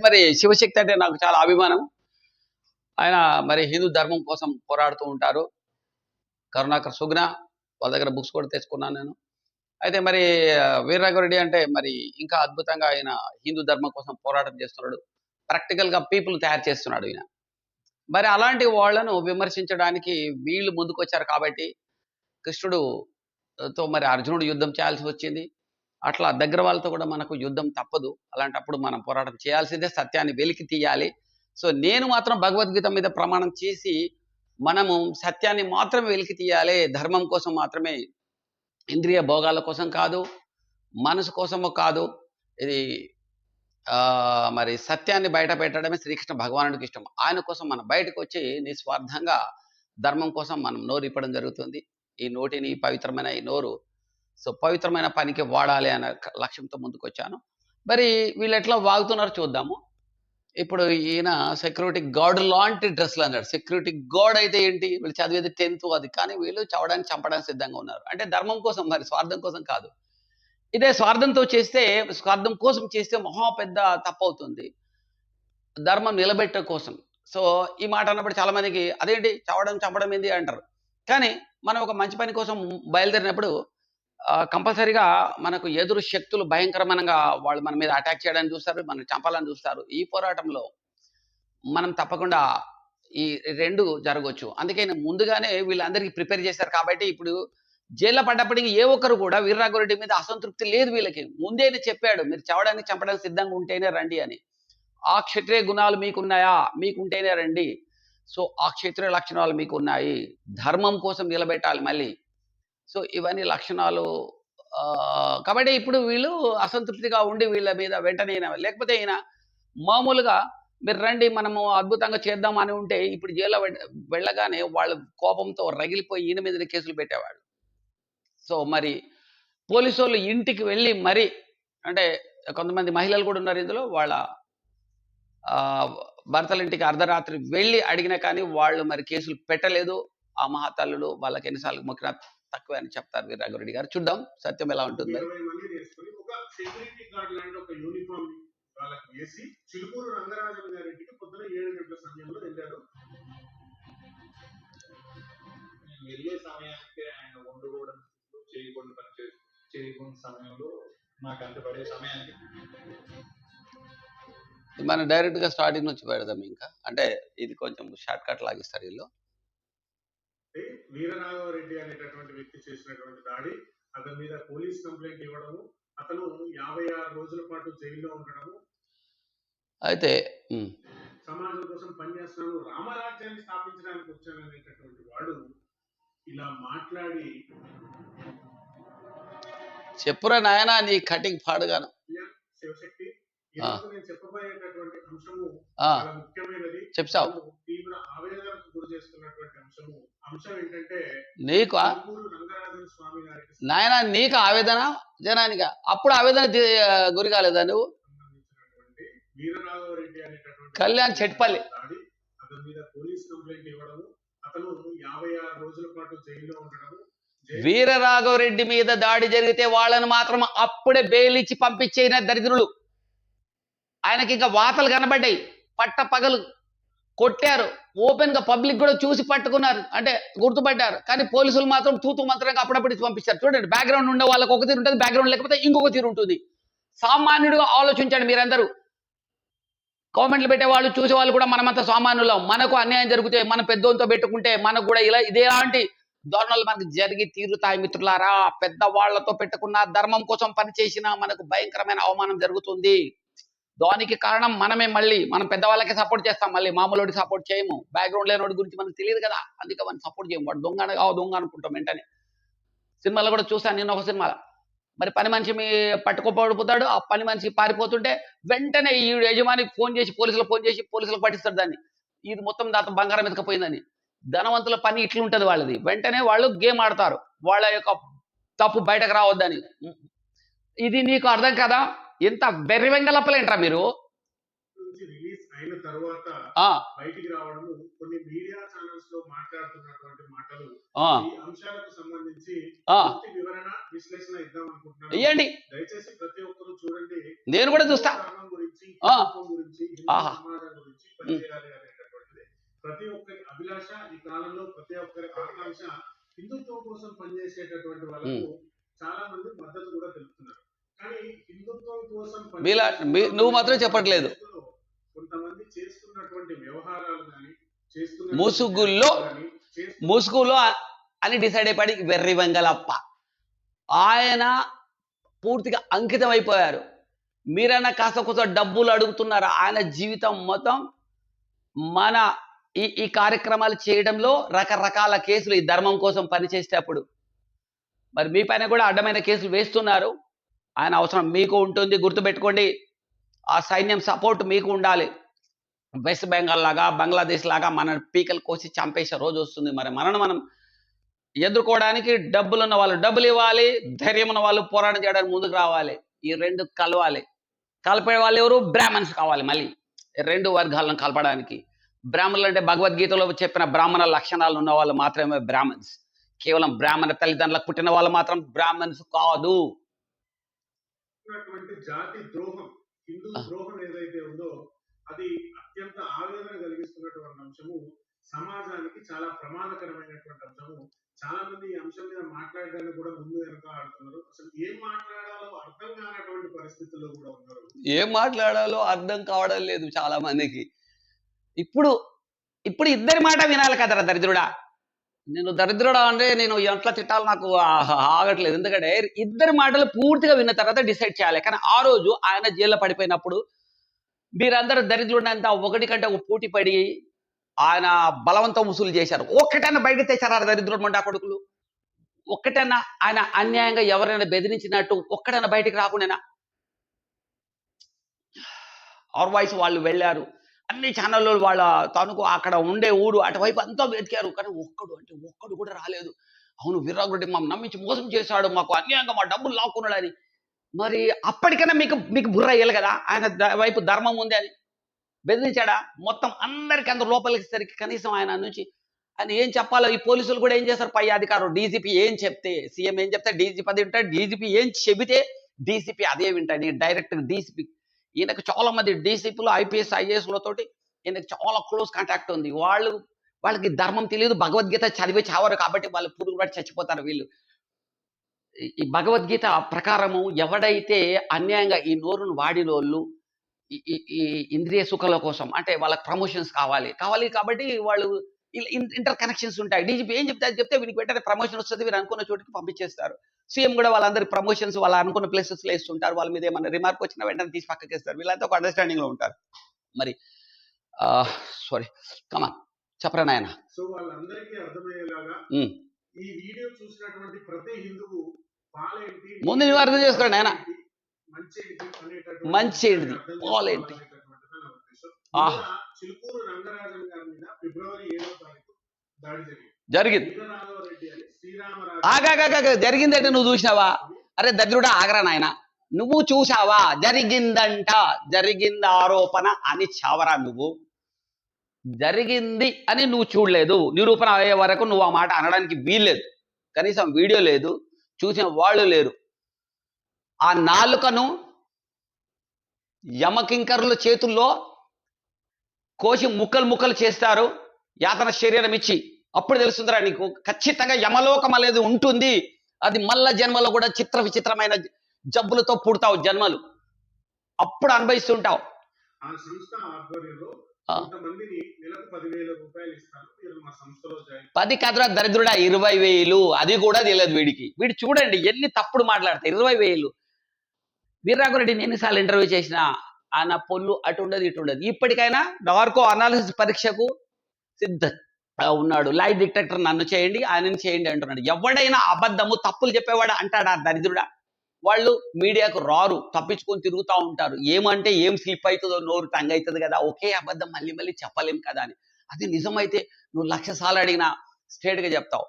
మరి శివశక్తి అంటే నాకు చాలా అభిమానం. ఆయన మరి హిందూ ధర్మం కోసం పోరాడుతూ ఉంటారు. కరుణాకర్ సుగుణ వాళ్ళ దగ్గర బుక్స్ కూడా తెచ్చుకున్నాను నేను. అయితే మరి వీరరాఘవరెడ్డి అంటే మరి ఇంకా అద్భుతంగా ఆయన హిందూ ధర్మం కోసం పోరాటం చేస్తున్నాడు. ప్రాక్టికల్‌గా పీపుల్ తయారు చేస్తున్నాడు ఈయన. మరి అలాంటి వాళ్ళను విమర్శించడానికి వీళ్ళు ముందుకొచ్చారు కాబట్టి కృష్ణుడు తో మరి అర్జునుడు యుద్ధం చేయాల్సి వచ్చింది. అట్లా దగ్గర వాళ్ళతో కూడా మనకు యుద్ధం తప్పదు. అలాంటప్పుడు మనం పోరాటం చేయాల్సిందే. సత్యాన్ని వెలికి తీయాలి. సో, నేను మాత్రం భగవద్గీత మీద ప్రమాణం చేసి మనము సత్యాన్ని మాత్రమే వెలికి తీయాలి. ధర్మం కోసం మాత్రమే, ఇంద్రియ భోగాల కోసం కాదు, మనసు కోసము కాదు. ఇది మరి సత్యాన్ని బయట పెట్టడమే శ్రీకృష్ణ భగవానుడికి ఇష్టం. ఆయన కోసం మనం బయటకొచ్చి నిస్వార్థంగా ధర్మం కోసం మనం నోరిప్పడం జరుగుతుంది. ఈ నోటిని పవిత్రమైన ఈ నోరు సో పవిత్రమైన పనికి వాడాలి అనే లక్ష్యంతో ముందుకొచ్చాను. మరి వీళ్ళు ఎట్లా వాగుతున్నారో చూద్దాము. ఇప్పుడు ఈయన సెక్యూరిటీ గార్డ్ లాంటి డ్రెస్లు అన్నాడు. సెక్యూరిటీ గార్డ్ అయితే ఏంటి, వీళ్ళు చదివేది 10th అది. కానీ వీళ్ళు చవడానికి చంపడానికి సిద్ధంగా ఉన్నారు. అంటే ధర్మం కోసం, మరి స్వార్థం కోసం కాదు. ఇదే స్వార్థంతో చేస్తే, స్వార్థం కోసం చేస్తే మహా పెద్ద తప్పవుతుంది. ధర్మం నిలబెట్టే కోసం. సో ఈ మాట అన్నప్పుడు చాలా మందికి అదేంటి చవడం చంపడం ఏంది అంటారు. కానీ మనం ఒక మంచి పని కోసం బయలుదేరినప్పుడు కంపల్సరీగా మనకు ఎదురు శక్తులు భయంకరమైనగా వాళ్ళు మన మీద అటాక్ చేయడానికి చూస్తారు, మనం చంపాలని చూస్తారు. ఈ పోరాటంలో మనం తప్పకుండా ఈ 2 జరగొచ్చు. అందుకే ముందుగానే వీళ్ళందరికీ ప్రిపేర్ చేశారు కాబట్టి ఇప్పుడు జైల్లో పడ్డప్పటికి ఏ ఒక్కరు కూడా వీరరాఘవరెడ్డి మీద అసంతృప్తి లేదు వీళ్ళకి. ముందేనే చెప్పాడు, మీరు చవడానికి చంపడానికి సిద్ధంగా ఉంటేనే రండి అని. ఆ క్షత్రియ గుణాలు మీకున్నాయా, మీకుంటేనే రండి. సో ఆ క్షత్రియ లక్షణాలు మీకున్నాయి, ధర్మం కోసం నిలబెట్టాలి మళ్ళీ. సో ఇవన్నీ లక్షణాలు. కాబట్టి ఇప్పుడు వీళ్ళు అసంతృప్తిగా ఉండి వీళ్ళ మీద వెంటనే లేకపోతే ఈయన మామూలుగా మీరు రండి మనము అద్భుతంగా చేద్దాం అని ఉంటే ఇప్పుడు జైల్లో వెళ్ళగానే వాళ్ళ కోపంతో రగిలిపోయి ఈయన మీద కేసులు పెట్టేవాళ్ళు. సో మరి పోలీసు వాళ్ళు ఇంటికి వెళ్ళి మరి, అంటే కొంతమంది మహిళలు కూడా ఉన్నారు ఇందులో, వాళ్ళ భర్తల ఇంటికి అర్ధరాత్రి వెళ్ళి అడిగినా కానీ వాళ్ళు మరి కేసులు పెట్టలేదు. ఆ మహాతల్లులు వాళ్ళకి ఎన్నిసార్లు మొక్కినా తక్కువే అని చెప్తారు వీరరాఘవరెడ్డి గారు. చూద్దాం సత్యం ఎలా ఉంటుంది. చిలుకూరు రంగరాజన్ గారింటికి పొద్దున 7 గంటల సమయంలో వెళ్ళారు. వెళ్ళే సమయానికి ఆయన వండుకోవడం చేయకుండా పని చేయకుండా సమయంలో నాకు అంత పడే సమయానికి మనం డైరెక్ట్ గా స్టార్టింగ్ నుంచి పెడదాం. ఇంకా అంటే ఇది కొంచెం షార్ట్ కట్ లాగిస్తారు వీళ్ళు. వీరరాఘవరెడ్డి అనేటటువంటి వ్యక్తి చేసినటువంటి దాడి, అతని మీద పోలీస్ కంప్లైంట్ ఇవ్వడము, అతను 56 రోజుల పాటు జైల్లో ఉండడము. అయితే సమాజం కోసం పనిచేస్తున్నాను, రామరాజ్యాన్ని స్థాపించడానికి వచ్చాననేటటువంటి వాడు ఇలా మాట్లాడి చెప్పురా నాయనా నీ కటింగ్ పాడుగాను. శివశక్తి నేను చెప్పబోయేటటువంటి అంశము చాలా ముఖ్యమైనది. చెప్తావు. తీవ్ర ఆవేదనకు గురి చేస్తున్నటువంటి అంశం ఏంటంటే నీకు రంగరాజన్ స్వామి గారికి నాయన నీకు ఆవేదన జనానికి అప్పుడు ఆవేదన గురి కాలేదా నువ్వు? సంబంధించినటువంటి వీరరాఘవరెడ్డి అనేటటువంటి కళ్యాణ్ చెట్పల్లి దాడి, అతని మీద పోలీస్ కంప్లైంట్ ఇవ్వడము, అతను 56 రోజుల పాటు జైల్లో ఉండడము. వీరరాఘవరెడ్డి మీద దాడి జరిగితే వాళ్ళని మాత్రం అప్పుడే బెయిల్ ఇచ్చి పంపించేన దరిద్రులు. ఆయనకి ఇంకా వాతలు కనబడ్డాయి, పట్ట పగలు కొట్టారు, ఓపెన్ గా పబ్లిక్ కూడా చూసి పట్టుకున్నారు, అంటే గుర్తుపట్టారు. కానీ పోలీసులు మాత్రం తూతు మంత్రంగా అప్పుడప్పుడు పంపించారు. చూడండి, బ్యాక్గ్రౌండ్ ఉండే వాళ్ళకి ఒక తీరు ఉంటుంది, బ్యాక్గ్రౌండ్ లేకపోతే ఇంకొక తీరు ఉంటుంది. సామాన్యుడిగా ఆలోచించండి మీరందరూ. కామెంట్లు పెట్టే వాళ్ళు చూసే వాళ్ళు కూడా మనమంతా సామాన్యులం. మనకు అన్యాయం జరిగితే మన పెద్దోంతో పెట్టుకుంటే మనకు కూడా ఇదేలాంటి దారుణాలు మనకు జరిగి తీరుతాయి మిత్రులారా. పెద్దవాళ్లతో పెట్టుకున్న, ధర్మం కోసం పనిచేసినా మనకు భయంకరమైన అవమానం జరుగుతుంది. దానికి కారణం మనమే. మళ్ళీ మనం పెద్దవాళ్ళకి సపోర్ట్ చేస్తాం, మళ్ళీ మామూలుడికి సపోర్ట్ చేయము. బ్యాక్గ్రౌండ్ లేనివాడి గురించి మనకు తెలియదు కదా, అందుకే మనం సపోర్ట్ చేయము. వాడు దొంగ అనుకుంటాం వెంటనే. సినిమాలో కూడా చూసాను నేను ఒక సినిమాలో, మరి పని మనిషి మీ పట్టుకోపడిపోతాడు, ఆ పని మనిషి పారిపోతుంటే వెంటనే ఈ యజమాని ఫోన్ చేసి పోలీసులకు పట్టిస్తాడు దాన్ని, ఇది మొత్తం దాంతో బంగారం ఎత్తుకపోయిందని. ధనవంతుల పని ఇట్లుంటది వాళ్ళది. వెంటనే వాళ్ళు గేమ్ ఆడతారు, వాళ్ళ యొక్క తప్పు బయటకు రావద్దని. ఇది నీకు అర్థం కదా? ఎంత వెర్రి వెంగలప్పలేంట్రా మీరు? రిలీజ్ అయిన తర్వాత ఆ, బయటికి రావడము, కొన్ని మీడియా ఛానల్స్ లో మాట్లాడుతున్నటువంటి మాటలు, ఆ, ఈ అంశాలకు సంబంధించి ఆ, పూర్తి వివరణ విశ్లేషణ ఇద్దాం అనుకుంటున్నాను. ఇయ్యండి, దయచేసి ప్రతి ఒక్కరు చూడండి. నేను కూడా చూస్తా. ధర్మం గురించి, ఆ, హిందుత్వం గురించి, హిందూ ఆహా, సమాజం గురించి పనిచేయాలి అనేటటువంటిది ప్రతి ఒక్కరి అభిలాష. ఈ కాలంలో ప్రతి ఒక్కరి ఆకాంక్ష. హిందుత్వం కోసం పనిచేసేటటువంటి వాళ్ళకు చాలా మంది మద్దతు కూడా తెలుపుతున్నారు. కానీ హిందుత్వం కోసం నువ్వు మాత్రం చెప్పట్లేదు. కొంతమంది చేస్తున్నటువంటి వ్యవహారాలు కానీ, ముసుగులో అని డిసైడ్ అయిపోయి వెర్రి వెంగలప్ప ఆయన పూర్తిగా అంకితం అయిపోయారు. మీరన్నా కాస్త కొంత డబ్బులు అడుగుతున్నారు. ఆయన జీవితం మొత్తం మన ఈ కార్యక్రమాలు చేయడంలో రకరకాల కేసులు, ఈ ధర్మం కోసం పనిచేసేటప్పుడు మరి మీ పైన కూడా అడ్డమైన కేసులు వేస్తున్నారు. ఆయన అవసరం మీకు ఉంటుంది, గుర్తుపెట్టుకోండి. ఆ సైన్యం సపోర్ట్ మీకు ఉండాలి. వెస్ట్ బెంగాల్ లాగా, బంగ్లాదేశ్ లాగా మన పీకలు కోసి చంపేసే రోజు వస్తుంది. మరి మనం ఎదుర్కోవడానికి డబ్బులున్న వాళ్ళు డబ్బులు ఇవ్వాలి, ధైర్యం ఉన్న వాళ్ళు పోరాటం చేయడానికి ముందుకు రావాలి. ఈ రెండు కలవాలి. కలిపే వాళ్ళు ఎవరు? బ్రాహ్మణ్స్ కావాలి. మళ్ళీ రెండు వర్గాలను కలపడానికి బ్రాహ్మణులు అంటే భగవద్గీతలో చెప్పిన బ్రాహ్మణ లక్షణాలు ఉన్న వాళ్ళు మాత్రమే బ్రాహ్మణ్స్. కేవలం బ్రాహ్మణ తల్లిదండ్రులకు పుట్టిన వాళ్ళు మాత్రం బ్రాహ్మణ్స్ కాదు. జాతి ద్రోహం, హిందూ ద్రోహం ఏదైతే ఉందో అది అత్యంత ఆవేదన కలిగిస్తున్నటువంటి అంశము, సమాజానికి చాలా ప్రమాదకరమైనటువంటి అంశము. చాలా మంది ఈ అంశం మీద మాట్లాడడానికి కూడా ముందు వెనక ఆడుతున్నారు. అసలు ఏం మాట్లాడాలో అర్థం కానటువంటి పరిస్థితుల్లో కూడా ఉన్నారు. ఏం మాట్లాడాలో అర్థం కావడం లేదు చాలా మందికి. ఇప్పుడు ఇద్దరి మాట వినాలి కదరా దరిద్రుడా. నేను దరిద్రుడా అంటే నేను ఎట్లా తిట్టాలో నాకు ఆగట్లేదు. ఎందుకంటే ఇద్దరి మాటలు పూర్తిగా విన్న తర్వాత డిసైడ్ చేయాలి. కానీ ఆ రోజు ఆయన జైల్లో పడిపోయినప్పుడు మీరందరూ దరిద్రుడంతా ఒకటి కంటే ఒక పోటీ పడి ఆయన బలవంతం వసూలు చేశారు. ఒక్కటన్నా బయట తెచ్చారు దరిద్రుడు మండా కొడుకులు. ఒక్కటన్నా ఆయన అన్యాయంగా ఎవరైనా బెదిరించినట్టు ఒక్కటన్నా బయటికి రాకుండా అవర్ వాయిస్ వాళ్ళు వెళ్ళారు. అన్ని ఛానల్లో వాళ్ళ తణుకు అక్కడ ఉండే ఊరు అటువైపు అంతా వెతికారు. కానీ ఒక్కడు కూడా రాలేదు. అవును, వీర్రాఘవరెడ్డి మమ్మల్ని నమ్మించి మోసం చేశాడు, మాకు అన్యాయంగా మా డబ్బులు లాక్కున్నాడు అని. మరి అప్పటికైనా మీకు బుర్ర అయ్యాలి కదా, ఆయన వైపు ధర్మం ఉంది అని. బెదిరించాడా? మొత్తం అందరికి అందరు లోపలికి సరికి కనీసం ఆయన నుంచి ఆయన ఏం చెప్పాలో ఈ పోలీసులు కూడా ఏం చేస్తారు? పై అధికారులు డీజీపీ ఏం చెప్తే సీఎం ఏం చెప్తే డీజీపీ అది వింటాడు, డీజీపీ ఏం చెబితే డీసీపీ అదే వింటాడు. డైరెక్ట్ డీసీపీ ఈయనకు చాలా మంది డీసీపీలు, ఐపీఎస్, ఐఏఎస్లతోటి ఈయనకు చాలా క్లోజ్ కాంటాక్ట్ ఉంది. వాళ్ళకి ధర్మం తెలియదు, భగవద్గీత చదివి చావరు కాబట్టి వాళ్ళు పురుగు పట్టి చచ్చిపోతారు. వీళ్ళు ఈ భగవద్గీత ప్రకారము ఎవడైతే అన్యాయంగా ఈ నోరును వాడినోళ్ళు ఈ ఇంద్రియ సుఖాల కోసం, అంటే వాళ్ళకి ప్రమోషన్స్ కావాలి కాబట్టి వాళ్ళు ఇంటర్ కనెక్షన్స్ ఉంటాయి. డీజీపీ ఏం చెప్తే అది చెప్తే వీరికి వెంటనే ప్రమోషన్ వస్తుంది, వీరు అనుకున్న చోటికి పంపించేస్తారు. సీఎం కూడా వాళ్ళందరి ప్రమోషన్స్ వాళ్ళ అనుకున్న ప్లేసెస్లో వేస్తుంటారు. వాళ్ళ మీద ఏమన్నా రిమార్క్ వచ్చినా వెంటనే తీసి పక్కకేస్తారు. వీళ్ళంతా ఒక అండర్స్టాండింగ్ లో ఉంటారు. మరి సారీ కమా చెప్పరా నాయన. సో వాళ్ళందరికీ అర్థమయ్యేలాగా ఈ వీడియో చూసినటువంటి ప్రతి హిందువు పాలేంటి, ముందు నువ్వు అర్థం చేసుకోండి నాయన. మంచి ఏంటిది పాలేంటి? చిలుకూరు రంగరాజన్ గారి మీద ఫిబ్రవరి 7వ తారీఖు దాడి జరిగింది. జరిగిందంటే నువ్వు చూసినావా? అరే దరిద్రుడా ఆగరా నాయన, నువ్వు చూసావా? జరిగిందంట, జరిగింది ఆరోపణ అని చావరా నువ్వు. జరిగింది అని నువ్వు చూడలేదు, నిరూపణ అయ్యే వరకు నువ్వు ఆ మాట అనడానికి వీల్లేదు. కనీసం వీడియో లేదు, చూసిన వాళ్ళు లేరు. ఆ నాలుకను యమకింకరుల చేతుల్లో కోసి ముక్కలు చేస్తారు, యాతన శరీరం ఇచ్చి. అప్పుడు తెలుస్తుందిరా నీకు ఖచ్చితంగా యమలోకం అనేది ఉంటుంది. అది మల్ల జన్మలో కూడా చిత్ర విచిత్రమైన జబ్బులతో పుడతావు జన్మలు, అప్పుడు అనుభవిస్తుంటావు. ఆ సంస్థ ఆధ్వర్యంలో 10 కాదురా దరిద్రుడా, 20,000. అది కూడా తెలియదు వీడికి. వీడు చూడండి ఎన్ని తప్పుడు మాట్లాడతాయి. 20,000. వీర్రాఘవరెడ్డిని ఎన్నిసార్లు ఇంటర్వ్యూ చేసినా ఆయన పొల్లు అటు ఉండదు ఇటు ఉండదు. ఇప్పటికైనా నార్కో అనాలిసిస్ పరీక్షకు సిద్ధ ఉన్నాడు. లై డిటెక్టర్ నన్ను చేయండి, ఆయనని చేయండి అంటున్నాడు. ఎవడైనా అబద్ధము తప్పులు చెప్పేవాడు అంటాడా దరిద్రుడా? వాళ్ళు మీడియాకు రారు, తప్పించుకొని తిరుగుతూ ఉంటారు. ఏమంటే ఏం స్లిప్ అవుతుందో, నోరు టంగ్ అవుతుంది కదా, ఒకే అబద్ధం మళ్ళీ చెప్పలేం కదా అని. అది నిజమైతే నువ్వు 1,00,000 సార్లు అడిగినా స్ట్రేట్గా చెప్తావు.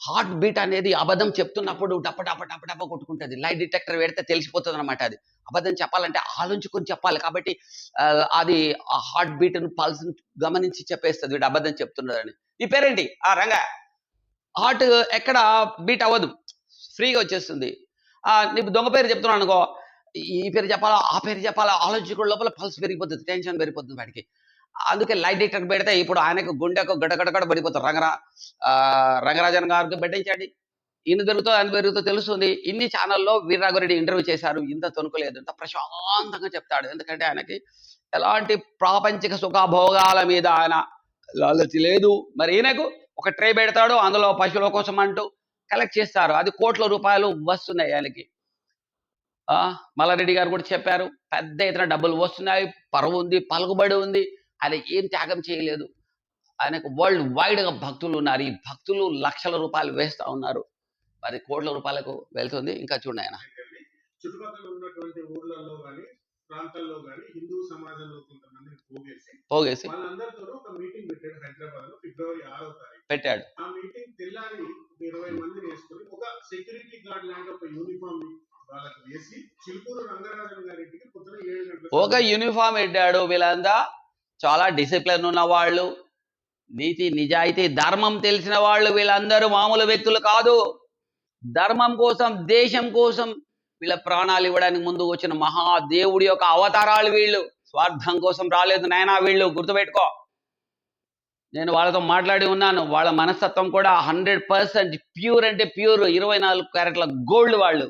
హార్ట్ బీట్ అనేది అబద్ధం చెప్తున్నప్పుడు డప్ప డప్ప డప్ప డప్ప కొట్టుకుంటుంది. లైట్ డిటెక్టర్ పెడితే తెలిసిపోతుంది అనమాట. అది అబద్ధం చెప్పాలంటే ఆలోచించుకొని చెప్పాలి. కాబట్టి అది ఆ హార్ట్ బీట్ పల్స్ గమనించి చెప్పేస్తుంది వీడు అబద్ధం చెప్తున్నాడని. ఈ పేరేంటి? రంగా. హార్ట్ ఎక్కడ బీట్ అవ్వదు, ఫ్రీగా వచ్చేస్తుంది. నీకు దొంగ పేరు చెప్తున్నాను అనుకో, ఈ పేరు చెప్పాలా ఆ పేరు చెప్పాలా ఆలోచించుకోవడం లోపల పల్స్ పెరిగిపోతుంది, టెన్షన్ పెరిగిపోతుంది వాడికి. అందుకే లైట్ డిటెక్టర్ పెడితే ఇప్పుడు ఆయనకు గుండెకు గడగడగడ పడిపోతారు. రంగరాజన్ గారికి పెట్టించండి, ఇన్ని దొరుకుతో అని పెరుగుతో తెలుస్తుంది. ఇన్ని ఛానల్లో వీర్రాఘవరెడ్డి ఇంటర్వ్యూ చేశారు, ఇంత తొనుకోలేదు, ఇంత ప్రశాంతంగా చెప్తాడు. ఎందుకంటే ఆయనకి ఎలాంటి ప్రాపంచిక సుఖభోగాల మీద ఆయన లాలచి లేదు. మరి ఈయనకు ఒక ట్రే పెడతాడు, అందులో పశువుల కోసం అంటూ కలెక్ట్ చేస్తారు, అది కోట్ల రూపాయలు వస్తున్నాయి ఆయనకి. మల్లారెడ్డి గారు కూడా చెప్పారు, పెద్ద ఎత్తున డబ్బులు వస్తున్నాయి, పరువు ఉంది, పలుకుబడి ఉంది. ఆయన ఏం త్యాగం చేయలేదు. ఆయనకు వరల్డ్ వైడ్ గా భక్తులు ఉన్నారు. ఈ భక్తులు లక్షల రూపాయలు వేస్తా ఉన్నారు, మరి కోట్ల రూపాయలకు వెళ్తుంది. ఇంకా చూడండి ఆయన చుట్టుపక్కల ఉన్నటువంటి ఊర్లలో కానీ ప్రాంతాల్లో కానీ హిందూ సమాజంలో కొంతమందిని పోగేసి వాళ్ళందరితో ఒక మీటింగ్ పెట్టాడు హైదరాబాద్ లో ఫిబ్రవరి 6వ తారీఖు పెట్టాడు. ఆ మీటింగ్ తెల్లారి 20 మందిని వేసుకుని ఒక సెక్యూరిటీ గార్డ్ లాంటి ఒక యూనిఫామ్ వాళ్ళకి వేసి చిలుకూరు రంగరాజన్ గారింటికి పొద్దున 7 గంటలకు ఒక యూనిఫామ్ పెట్టాడు. వీళ్ళంతా చాలా డిసిప్లిన్ ఉన్న వాళ్ళు, నీతి నిజాయితీ ధర్మం తెలిసిన వాళ్ళు. వీళ్ళందరూ మామూలు వ్యక్తులు కాదు. ధర్మం కోసం, దేశం కోసం వీళ్ళ ప్రాణాలు ఇవ్వడానికి ముందు వచ్చిన మహాదేవుడి యొక్క అవతారాలు వీళ్ళు. స్వార్థం కోసం రాలేదు నాయనా వీళ్ళు, గుర్తుపెట్టుకో. నేను వాళ్ళతో మాట్లాడి ఉన్నాను. వాళ్ళ మనస్తత్వం కూడా 100% ప్యూర్ అంటే ప్యూర్, 24 క్యారెట్ల గోల్డ్ వాళ్ళు.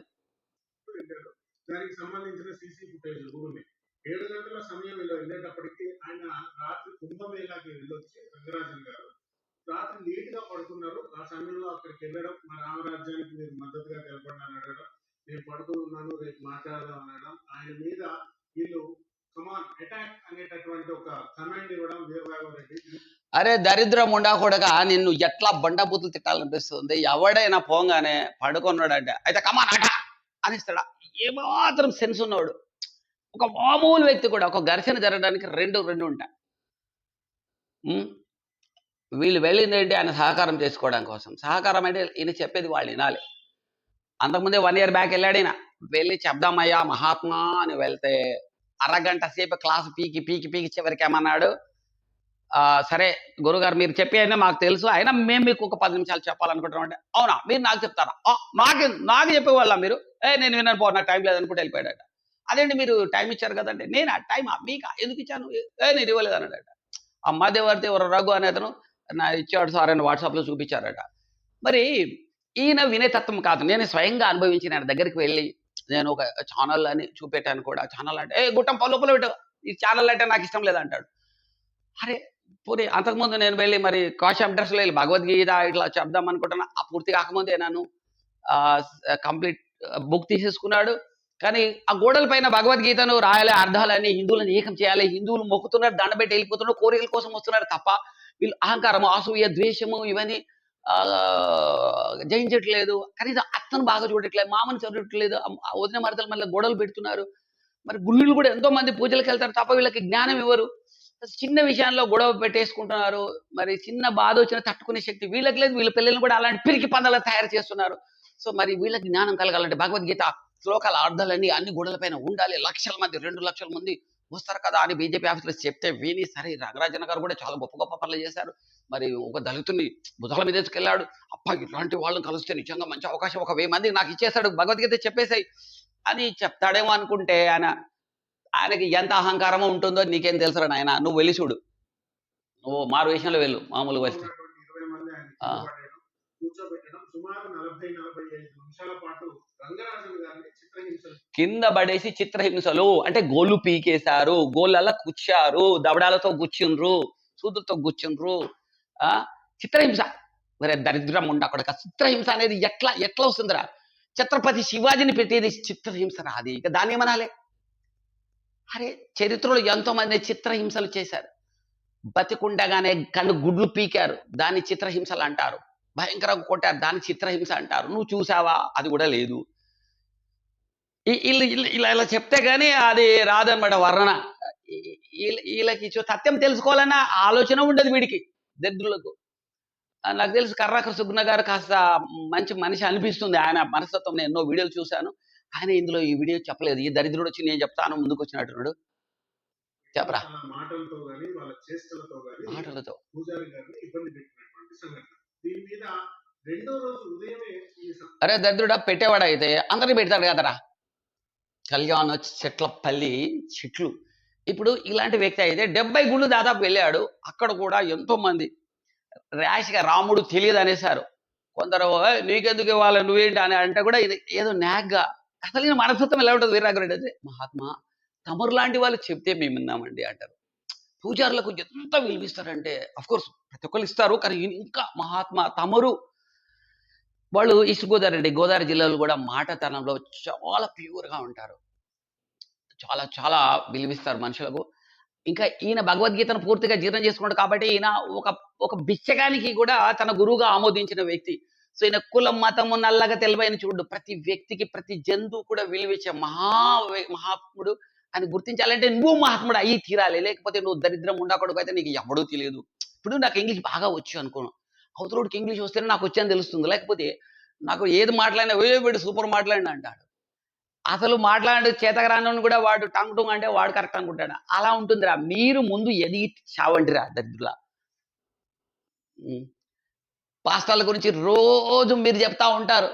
దానికి సంబంధించిన సీసీ ఫుటేజ్ కూడా 7 గంటల సమయం వెళ్ళేటప్పటికి ఆయన రాత్రి కుంభమేళాకి వెళ్ళొచ్చి రంగరాజన్ గారు రాత్రి లేట్ గా పడుకున్నారు. ఆ సమయంలో అక్కడికి వెళ్ళడం, మా రామరాజ్యానికి మీరు మద్దతుగా తెలపండి అడగడం, నేను పడుకున్నాను రేపు మాట్లాడదాం అనడం, ఆయన మీద వీళ్ళు కమాన్ అటాక్ అనేటటువంటి ఒక కమాండ్ ఇవ్వడం వీరరాఘవరెడ్డి. అరే దరిద్రం ఉండా కూడా నిన్ను ఎట్లా బండబూతులు తిట్టాలనిపిస్తుంది. ఎవడైనా పోగానే పడుకున్నాడంటే అయితే కమాన్ అటా అనిస్తాడా? ఏమాత్రం సెన్స్ ఉన్నాడు. ఒక మామూలు వ్యక్తి కూడా ఒక ఘర్షణ జరగడానికి రెండు ఉంటాయి. వీళ్ళు వెళ్ళింది ఏంటి? ఆయన సహకారం చేసుకోవడం కోసం. సహకారం అంటే ఈయన చెప్పేది వాళ్ళు వినాలి. అంతకుముందే 1 year బ్యాక్ వెళ్ళాడు ఈయన. వెళ్ళి చెప్దామయ్యా మహాత్మా అని వెళ్తే అరగంట సేపు క్లాస్ పీకి చివరికి ఏమన్నాడు, సరే గురుగారు మీరు చెప్పేయండి మాకు తెలుసు, అయినా మేము మీకు ఒక 10 నిమిషాలు చెప్పాలనుకుంటున్నాం అంటే, అవునా మీరు నాకు చెప్తారా? నాకు చెప్పేవాళ్ళ మీరు? నేను విన్నాను పో, నాకు టైం లేదనుకుంటే వెళ్ళిపోయాడట. అదేంటి మీరు టైం ఇచ్చారు కదండి. నేనా టైమా మీకా ఎందుకు ఇచ్చాను? నేను ఇవ్వలేదు అన్నాడట. ఆ మధ్యవర్తి ఎవరు రఘు అనే అతను నా ఇచ్చాడు సార్ అని వాట్సాప్లో చూపించారట. మరి ఈయన వినేతత్వం కాదు, నేను స్వయంగా అనుభవించిన ఆయన దగ్గరికి వెళ్ళి నేను ఒక ఛానల్ అని చూపెట్టాను కూడా. ఛానల్ అంటే గుట్టం లోపల పెట్టు, ఈ ఛానల్ అంటే నాకు ఇష్టం లేదంటాడు. అరే పోనీ అంతకుముందు నేను వెళ్ళి మరి కాష్ అడ్రస్లో వెళ్ళి భగవద్గీత ఇట్లా చెప్దాం అనుకుంటున్నా. ఆ పూర్తి కాకముందే నేను కంప్లీట్ బుక్ తీసేసుకున్నాడు. కానీ ఆ గోడల పైన భగవద్గీతను రాయాలి, అర్థాలని, హిందువులను ఏకం చేయాలి, హిందువులు మొక్కుతున్నారు, దండబెట్టి వెళ్ళిపోతున్నారు, కోరికల కోసం వస్తున్నారు తప్ప వీళ్ళు అహంకారము, అసూయ, ద్వేషము ఇవన్నీ జయించట్లేదు. కనీసం అత్తను బాగా చూడట్లేదు, మామని చదవట్లేదు, వదిన మరదల మళ్ళీ గొడవలు పెడుతున్నారు. మరి గుళ్ళులు కూడా ఎంతో మంది పూజలకు వెళ్తారు తప్ప వీళ్ళకి జ్ఞానం ఇవ్వరు. చిన్న విషయాల్లో గొడవ పెట్టేసుకుంటున్నారు. మరి చిన్న బాధ వచ్చినా తట్టుకునే శక్తి వీళ్ళకి లేదు. వీళ్ళ పిల్లల్ని కూడా అలాంటి పిరికి పందాలు తయారు చేస్తున్నారు. సో మరి వీళ్ళకి జ్ఞానం కలగాలంటే భగవద్గీత శ్లోకాల అర్థాలన్నీ అన్ని గోడల పైన ఉండాలి. లక్షల మంది 2 లక్షల మంది వస్తారు కదా అని బీజేపీ ఆఫీసులో చెప్తే విని సరే రంగరాజన్ గారు కూడా చాలా గొప్ప గొప్ప పనులు చేశారు. మరి ఒక దళితుని భుజాల మీద తీసుకెళ్ళాడు. అప్ప ఇట్లాంటి వాళ్ళని కలిస్తే నిజంగా మంచి అవకాశం, ఒక 1000 మందికి నాకు ఇచ్చేస్తాడు, భగవద్గీత చెప్పేసాయి అని చెప్తాడేమో అనుకుంటే ఆయనకి ఎంత అహంకారమో ఉంటుందో నీకేం తెలుసురా నాయన, నువ్వు వెళ్ళి చూడు, నువ్వు మారు వేషంలో వెళ్ళు మామూలు వస్తే. కింద పడేసి చిత్రహింసలు అంటే గోళ్ళు పీకేశారు, గోళ్ళలా కుచ్చారు, దవడాలతో గుచ్చిండ్రు, సూదులతో గుచ్చిండ్రు. చిత్రహింస. మరి దరిద్రం ఉండ అక్కడ. చిత్రహింస అనేది ఎట్లా వస్తుందిరా? ఛత్రపతి శివాజీని పెట్టేది చిత్రహింస రాది, ఇక దాన్ని ఏమనాలి? అరే చరిత్రలో ఎంతో మంది చిత్రహింసలు చేశారు. బతికుండగానే కళ్ళు గుడ్లు పీకారు, దాన్ని చిత్రహింసలు అంటారు. భయంకరంగా కొట్టారు, దాన్ని చిత్రహింస అంటారు. నువ్వు చూసావా? అది కూడా లేదు. ఇలా చెప్తే గానీ అది రాదన్నమాట వర్ణన. వీళ్ళకి సత్యం తెలుసుకోవాలన్న ఆలోచన ఉండదు వీడికి, దరిద్రులకు. నాకు తెలిసి కర్ణాకర్ సుగ్న గారు కాస్త మంచి మనిషి అనిపిస్తుంది. ఆయన మనస్తత్వం నేను ఎన్నో వీడియోలు చూశాను. ఆయన ఇందులో ఈ వీడియో చెప్పలేదు. ఈ దరిద్రుడు వచ్చి నేను చెప్తాను ముందుకు వచ్చినట్టున్నాడు. చెప్పరా చాలా మాటలతో గాని వాళ్ళ చేష్టలతో గాని మాటలతో. పూజారి గారిని ఇబ్బంది పెట్టినటువంటి సంఘటన. దీని మీద రెండో రోజు ఉదయమే అరే దరిద్రుడా పెట్టేవాడు అయితే అందరినీ పెడతాడు కదరా. కళ్యాణ చెట్లపల్లి చెట్లు. ఇప్పుడు ఇలాంటి వ్యక్తి అయితే 70 గుళ్ళు దాదాపు వెళ్ళాడు. అక్కడ కూడా ఎంతో మంది ర్యాష్గా రాముడు తెలియదు అనేసారు. కొందరు నీకెందుకు ఇవ్వాలి నువ్వేంటి అని అంటే కూడా ఇది ఏదో నాగ్గా అసలు ఈయన మనస్తత్వం ఎలా ఉంటుంది వీరరాఘవరెడ్డి అయితే మహాత్మా తమరు లాంటి వాళ్ళు చెప్తే మేము విన్నామండి అంటారు. పూజారులకు ఎంత విలువిస్తారంటే కోర్స్ ప్రతి ఒక్కరు ఇస్తారు, కానీ ఇంకా మహాత్మా తమరు. వాళ్ళు ఈస్ట్ గోదావరి జిల్లాలో కూడా మాటతనంలో చాలా ప్యూర్గా ఉంటారు. చాలా చాలా విలువిస్తారు మనుషులకు. ఇంకా ఈయన భగవద్గీతను పూర్తిగా జీర్ణం చేసుకున్నాడు కాబట్టి ఈయన ఒక బిచ్చగానికి కూడా తన గురువుగా ఆమోదించిన వ్యక్తి. సో ఈయన కులం మతము నల్లగా తెలివైన చూడు ప్రతి వ్యక్తికి ప్రతి జంతువు కూడా విలువించే మహాత్ముడు అని గుర్తించాలంటే నువ్వు మహాత్ముడు అయ్యి తీరాలి, లేకపోతే నువ్వు దరిద్రం ఉండకూడదు అయితే నీకు ఎవడూ తెలియదు. ఇప్పుడు నాకు ఇంగ్లీష్ బాగా వచ్చు అనుకోను, అవతలోడికి ఇంగ్లీష్ వస్తేనే నాకు వచ్చని తెలుస్తుంది, లేకపోతే నాకు ఏది మాట్లాడినా వీడు సూపర్ మాట్లాడినా అంటాడు. అసలు మాట్లాడే చేతకరాని కూడా వాడు టంగ్ టుంగ్ అంటే వాడు కరెక్ట్ అనుకుంటాడు. అలా ఉంటుందిరా. మీరు ముందు ఎదిగి చావండిరా దరిద్రులా. పాస్టర్ల గురించి రోజు మీరు చెప్తా ఉంటారు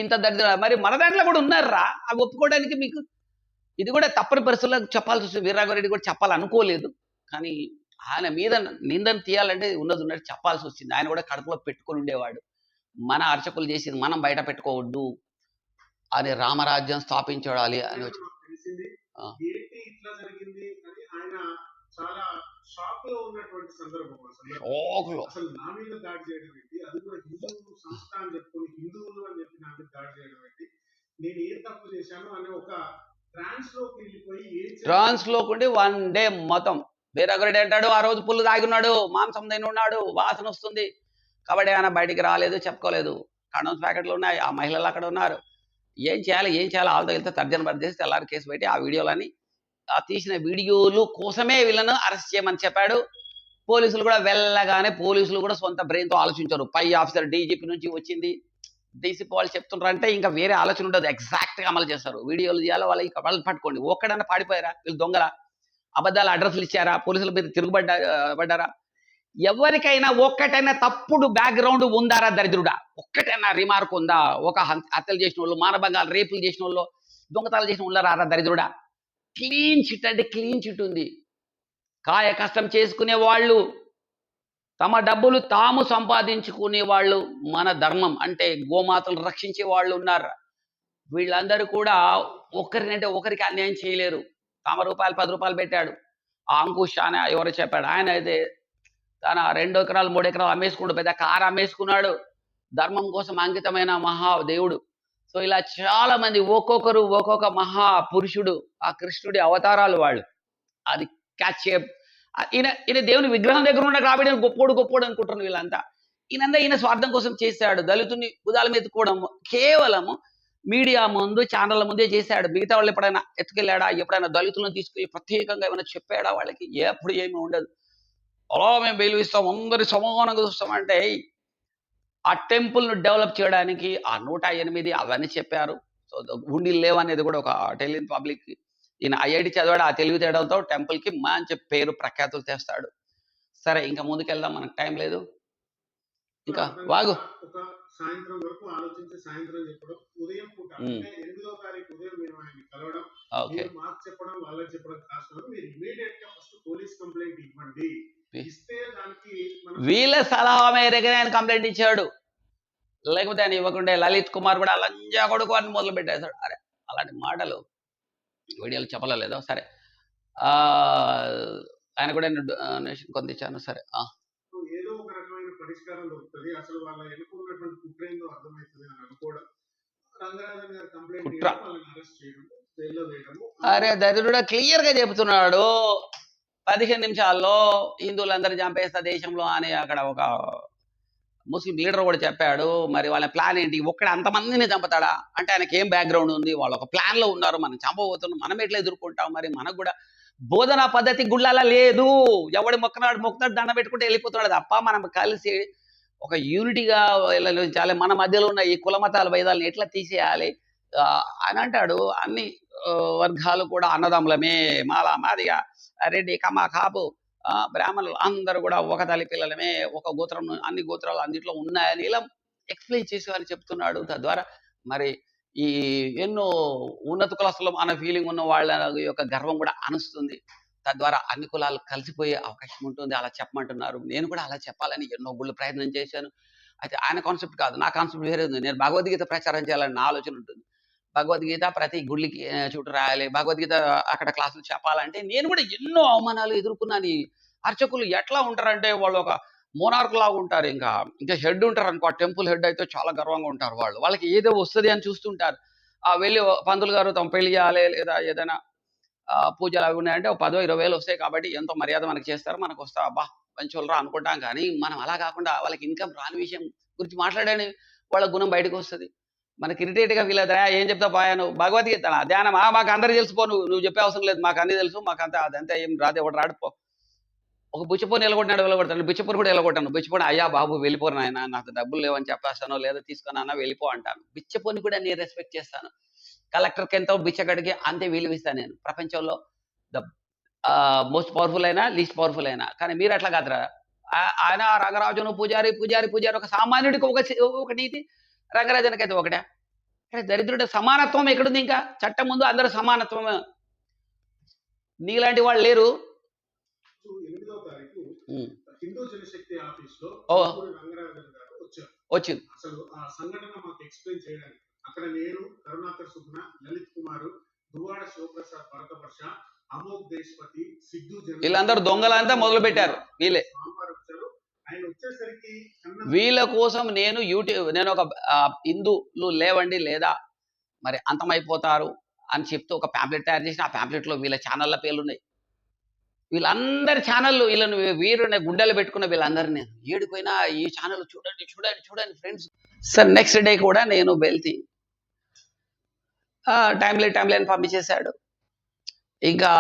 ఇంత దరిద్ర. మరి మన దాంట్లో కూడా ఉన్నారా అవి ఒప్పుకోవడానికి? మీకు ఇది కూడా తప్పని పరిస్థితుల్లో చెప్పాల్సి వస్తుంది. వీరరాఘవరెడ్డి కూడా చెప్పాలనుకోలేదు, కానీ ఆయన మీద నిందను తీయాలంటే ఉన్నట్టు చెప్పాల్సి వచ్చింది. ఆయన కూడా కడుపులో పెట్టుకొని ఉండేవాడు. మన అర్చకులు చేసింది మనం బయట పెట్టుకోవద్దు అని రామరాజ్యం స్థాపించాలి అని వచ్చి తెలిసింది. ఏంటి ఇట్లా జరిగింది అని ఆయన చాలా షాక్ లో ఉన్నటువంటి సందర్భం. అసలు నా మీద దాడి చేయడం ఏంటి, అది కూడా హిందూ సంస్థ అని చెప్పుకొని హిందువులు అని చెప్పి నా మీద దాడి చేయడం ఏంటి, నేను ఏం తప్పు చేశాను అనే ఒక ట్రాన్స్ లోకి వెళ్ళిపోయి ట్రాన్స్ లోకి వన్ డే మొత్తం వీరరాఘవరెడ్డి అంటాడు ఆ రోజు పుల్లు తాగినాడు, మాంసం తిని ఉన్నాడు, వాసన వస్తుంది కాబట్టి ఆయన బయటికి రాలేదు, చెప్పుకోలేదు. కండోమ్స్ ప్యాకెట్లు ఉన్నాయి, ఆ మహిళలు అక్కడ ఉన్నారు. ఏం చేయాలి ఆల్ తగిలితే తర్జన పడిచేసి తెల్లారి కేసు పెట్టి ఆ వీడియోలని ఆ తీసిన వీడియోలు కోసమే వీళ్ళను అరెస్ట్ చేయమని చెప్పాడు. పోలీసులు కూడా వెళ్ళగానే పోలీసులు కూడా సొంత బ్రెయిన్తో ఆలోచించారు. పై ఆఫీసర్ డీజీపీ నుంచి వచ్చింది, డీసీపీ వాళ్ళు చెప్తున్నారంటే ఇంకా వేరే ఆలోచన ఉండదు, ఎగ్జాక్ట్గా అమలు చేస్తారు. వీడియోలు చేయాలి వాళ్ళు పట్టుకోండి. ఒక్కడన్నా పాడిపోయారా వీళ్ళు దొంగల అబద్ధాలు అడ్రస్లు ఇచ్చారా, పోలీసుల మీద తిరుగుబడ్డారా? ఎవరికైనా ఒక్కటైనా తప్పుడు బ్యాక్గ్రౌండ్ ఉందారా దరిద్రుడా? ఒక్కటైనా రిమార్క్ ఉందా? ఒక హత్యలు చేసిన వాళ్ళు, మానభంగాలు రేపులు చేసిన వాళ్ళు, దొంగతనాలు చేసిన వాళ్ళు రారా దరిద్రుడా? క్లీన్ చిట్ అంటే క్లీన్ చిట్ ఉంది. కాయ కష్టం చేసుకునే వాళ్ళు, తమ డబ్బులు తాము సంపాదించుకునే వాళ్ళు, మన ధర్మం అంటే గోమాతలు రక్షించే వాళ్ళు ఉన్నారు. వీళ్ళందరూ కూడా ఒకరినంటే ఒకరికి అన్యాయం చేయలేరు. తమ రూపాయలు 10 రూపాయలు పెట్టాడు ఆ అంకుష్ అని ఎవరో చెప్పాడు. ఆయన అయితే తన 2 ఎకరాలు 3 ఎకరాలు అమ్మేసుకున్నాడు, పెద్ద కారు అమ్మేసుకున్నాడు. ధర్మం కోసం అంకితమైన మహాదేవుడు. సో ఇలా చాలా మంది ఒక్కొక్కరు ఒక్కొక్క మహాపురుషుడు, ఆ కృష్ణుడి అవతారాలు వాళ్ళు. అది క్యాచ్ ఈయన దేవుని విగ్రహం దగ్గర ఉన్న కాబట్టి గొప్పోడు అనుకుంటున్నారు వీళ్ళంతా. ఈయన స్వార్థం కోసం చేశాడు. దళితుని భుజాల మీద కూడా కేవలము మీడియా ముందు ఛానళ్ళ ముందే చేశాడు. మిగతా వాళ్ళు ఎప్పుడైనా ఎత్తుకెళ్ళాడా? ఎప్పుడైనా దళితులను తీసుకెళ్ళి ప్రత్యేకంగా ఏమైనా చెప్పాడా? వాళ్ళకి ఎప్పుడు ఏమీ ఉండదు. అలా మేము బెయిల్ ఇస్తాం, అందరి సమానంగా చూస్తామంటే ఆ టెంపుల్ను డెవలప్ చేయడానికి ఆ 108 అవన్నీ చెప్పారు. సో గుండీలు లేవనేది కూడా ఒక తెలియని పబ్లిక్. ఈయన ఐఐటి చదివాడు, ఆ తెలివితేడంతో టెంపుల్కి మంచి పేరు ప్రఖ్యాతులు తెస్తాడు. సరే ఇంకా ముందుకెళ్దాం, మనకు టైం లేదు. ఇంకా వాగు సాయంత్రం వరకు ఆలోచించి సాయంత్రం చెప్పడం, ఉదయం పూట అంటే 8వ తారీఖు ఉదయం మేము ఆయన్ని కలవడం, మాకు చెప్పడం, వాళ్ళకి చెప్పడం కాదు. మీరు ఇమీడియట్ గా ఫస్ట్ పోలీస్ కంప్లైంట్ ఇవ్వండి. ఇస్తే దానికి వీళ్ళ సలహా మేరకే ఆయన కంప్లైంట్ ఇచ్చాడు. లేకపోతే ఆయన ఇవ్వకుంటే లలిత్ కుమార్ కూడా లంజా కొడుకు అని మొదలు పెట్టేశాడు. అరే అలాంటి మాటలు వీడియోలు చెప్పలేదో. సరే ఆయన కూడా కొంత ఇచ్చాను. సరే ఏదో ఒక రకమైన పరిష్కారం దొరుకుతుంది. అసలు వాళ్ళ ఎన్నుకున్నటువంటి కుట్ర ఏందో అర్థమవుతుంది అని అనుకోవడం, రంగరాజన్ గారు కంప్లైంట్ వాళ్ళని అరెస్ట్ చేయడం, జైల్లో వేయడము. అరే దరిద్రుడు క్లియర్ గా చెబుతున్నాడు 15 నిమిషాల్లో హిందువులందరూ చంపేస్తా దేశంలో అని అక్కడ ఒక ముస్లిం లీడర్ కూడా చెప్పాడు. మరి వాళ్ళ ప్లాన్ ఏంటి? ఒక్కడ అంతమందిని చంపుతాడా అంటే ఆయనకి ఏం బ్యాక్గ్రౌండ్ ఉంది? వాళ్ళు ఒక ప్లాన్ లో ఉన్నారు, మనం చంపబోతున్నాం, మనం ఎట్లా ఎదుర్కొంటాం? మరి మనకు కూడా బోధనా పద్ధతి గుళ్ళలా లేదు. ఎవడు మొక్కుతాడు దండ పెట్టుకుంటే వెళ్ళిపోతున్నాడు తప్ప మనం కలిసి ఒక యూనిటీగా వెళ్ళాలి. మన మధ్యలో ఉన్న ఈ కుల మతాల భేదాలను ఎట్లా తీసేయాలి అని అంటాడు. అన్ని వర్గాలు కూడా అన్నదమ్ములమే, మాల మాదిగ, రెడ్డి కమ్మ కాపు బ్రాహ్మణులు అందరూ కూడా ఒక తల్లి పిల్లలమే, ఒక గోత్రం అన్ని గోత్రాలు అన్నిట్లో ఉన్నాయని ఇలా ఎక్స్ప్లెయిన్ చేసి అని చెప్తున్నాడు. తద్వారా మరి ఈ ఎన్నో ఉన్నత కులస్తులు అన్న ఫీలింగ్ ఉన్న వాళ్ళ యొక్క గర్వం కూడా అణుస్తుంది. తద్వారా అన్ని కులాలు కలిసిపోయే అవకాశం ఉంటుంది. అలా చెప్పమంటున్నారు. నేను కూడా అలా చెప్పాలని ఎన్నో గుళ్ళు ప్రయత్నం చేశాను. అయితే ఆయన కాన్సెప్ట్ కాదు, నా కాన్సెప్ట్ వేరే ఉంది. నేను భగవద్గీత ప్రచారం చేయాలని నా ఆలోచన ఉంటుంది. భగవద్గీత ప్రతి గుళ్ళకి చుట్టూ రాయాలి, భగవద్గీత అక్కడ క్లాసులు చెప్పాలంటే నేను కూడా ఎన్నో అవమానాలు ఎదుర్కొన్నాను. ఈ అర్చకులు ఎట్లా ఉంటారంటే వాళ్ళు ఒక మోనార్క్ లాగా ఉంటారు. ఇంకా హెడ్ ఉంటారు అనుకో, టెంపుల్ హెడ్ అయితే చాలా గర్వంగా ఉంటారు. వాళ్ళకి ఏదో వస్తుంది అని చూస్తుంటారు. వెళ్ళి పంతులు గారు తమ పెళ్లి చేయాలి లేదా ఏదైనా పూజలు అవి ఉన్నాయంటే ఒక 10,000-20,000 వస్తాయి కాబట్టి ఎంతో మర్యాద మనకి చేస్తారు. మనకు వస్తా అబ్బా మంచోళ్ళరా అనుకుంటాం. కానీ మనం అలా కాకుండా వాళ్ళకి ఇన్కమ్ రాని విషయం గురించి మాట్లాడని వాళ్ళ గుణం బయటకు వస్తుంది. మనకి ఇరిటేట్గా ఫీల్ అవుతారా, ఏం చెప్తావు పాయా నువ్వు భగవద్గీత ధ్యానం మాకు అందరు తెలిసిపో, నువ్వు చెప్పే అవసరం లేదు, మాకు అన్ని తెలుసు, మాకు అంతా అదంతా ఏం రాదు, ఎవడు రాడిపో. ఒక బుచ్చిపోని నిలగొట్టినాడు వెళ్ళగొడతాను, బుచ్చిపోని కూడా నిలగొట్టాను. బుచ్చిపోని అయ్యా బాబు వెళ్ళిపోరు నాయన, నాకు డబ్బులు లేవని చెప్పేస్తాను, లేదా తీసుకున్నా వెళ్ళిపో అంటాను. బిచ్చపోని కూడా నేను రెస్పెక్ట్ చేస్తాను. కలెక్టర్కి ఎంతో బిచ్చగడికి అంతే విలువిస్తాను నేను. ప్రపంచంలో ద మోస్ట్ పవర్ఫుల్ అయినా లీస్ట్ పవర్ఫుల్ అయినా. కానీ మీరు అట్లా కాదురా. ఆయన రంగరాజును పూజారి పూజారి పూజారి ఒక సామాన్యుడికి ఒక నీతి, రంగరాజునికి అయితే ఒకటే. దరిద్రుడు సమానత్వం ఎక్కడుంది? ఇంకా చట్టం ముందు అందరూ సమానత్వం. నీలాంటి వాళ్ళు లేరు. 8వ తారీఖు హిందూ జనశక్తి ఆఫీస్ లో రంగరాజన్ గారు వచ్చారు. వచ్చింది. అసలు ఆ సంఘటన మాకు ఎక్స్ప్లెయిన్ చేయడానికి అక్కడ నేను, కరుణాకర్ సుగ్న, లలిత్ కుమార్, దువ్వాడ శివప్రసాద్, భరతవర్ష, అమోక్ దేశపతి, సిద్ధు వీళ్ళందరూ దొంగలంతా మొదలు పెట్టారు. వీళ్ళే ఆయన వచ్చేసరికి వీళ్ళ కోసం నేను ఒక హిందువులు లేవండి లేదా మరి అంతమైపోతారు అని చెప్తూ ఒక ప్యాంప్లెట్ తయారు చేసి, ఆ ప్యాంప్లెట్ లో వీళ్ళ ఛానళ్ళ పేర్లు ఉన్నాయి. వీళ్ళందరి ఛానళ్ళు వీళ్ళని వీరుని గుండెలు పెట్టుకున్న వీళ్ళందరినీ ఏడిపోయినా ఈ ఛానల్ చూడండి చూడండి చూడండి ఫ్రెండ్స్. సార్ నెక్స్ట్ డే కూడా నేను వెళ్తే టైం లైన్ పంపించేశాడు. ఇంకా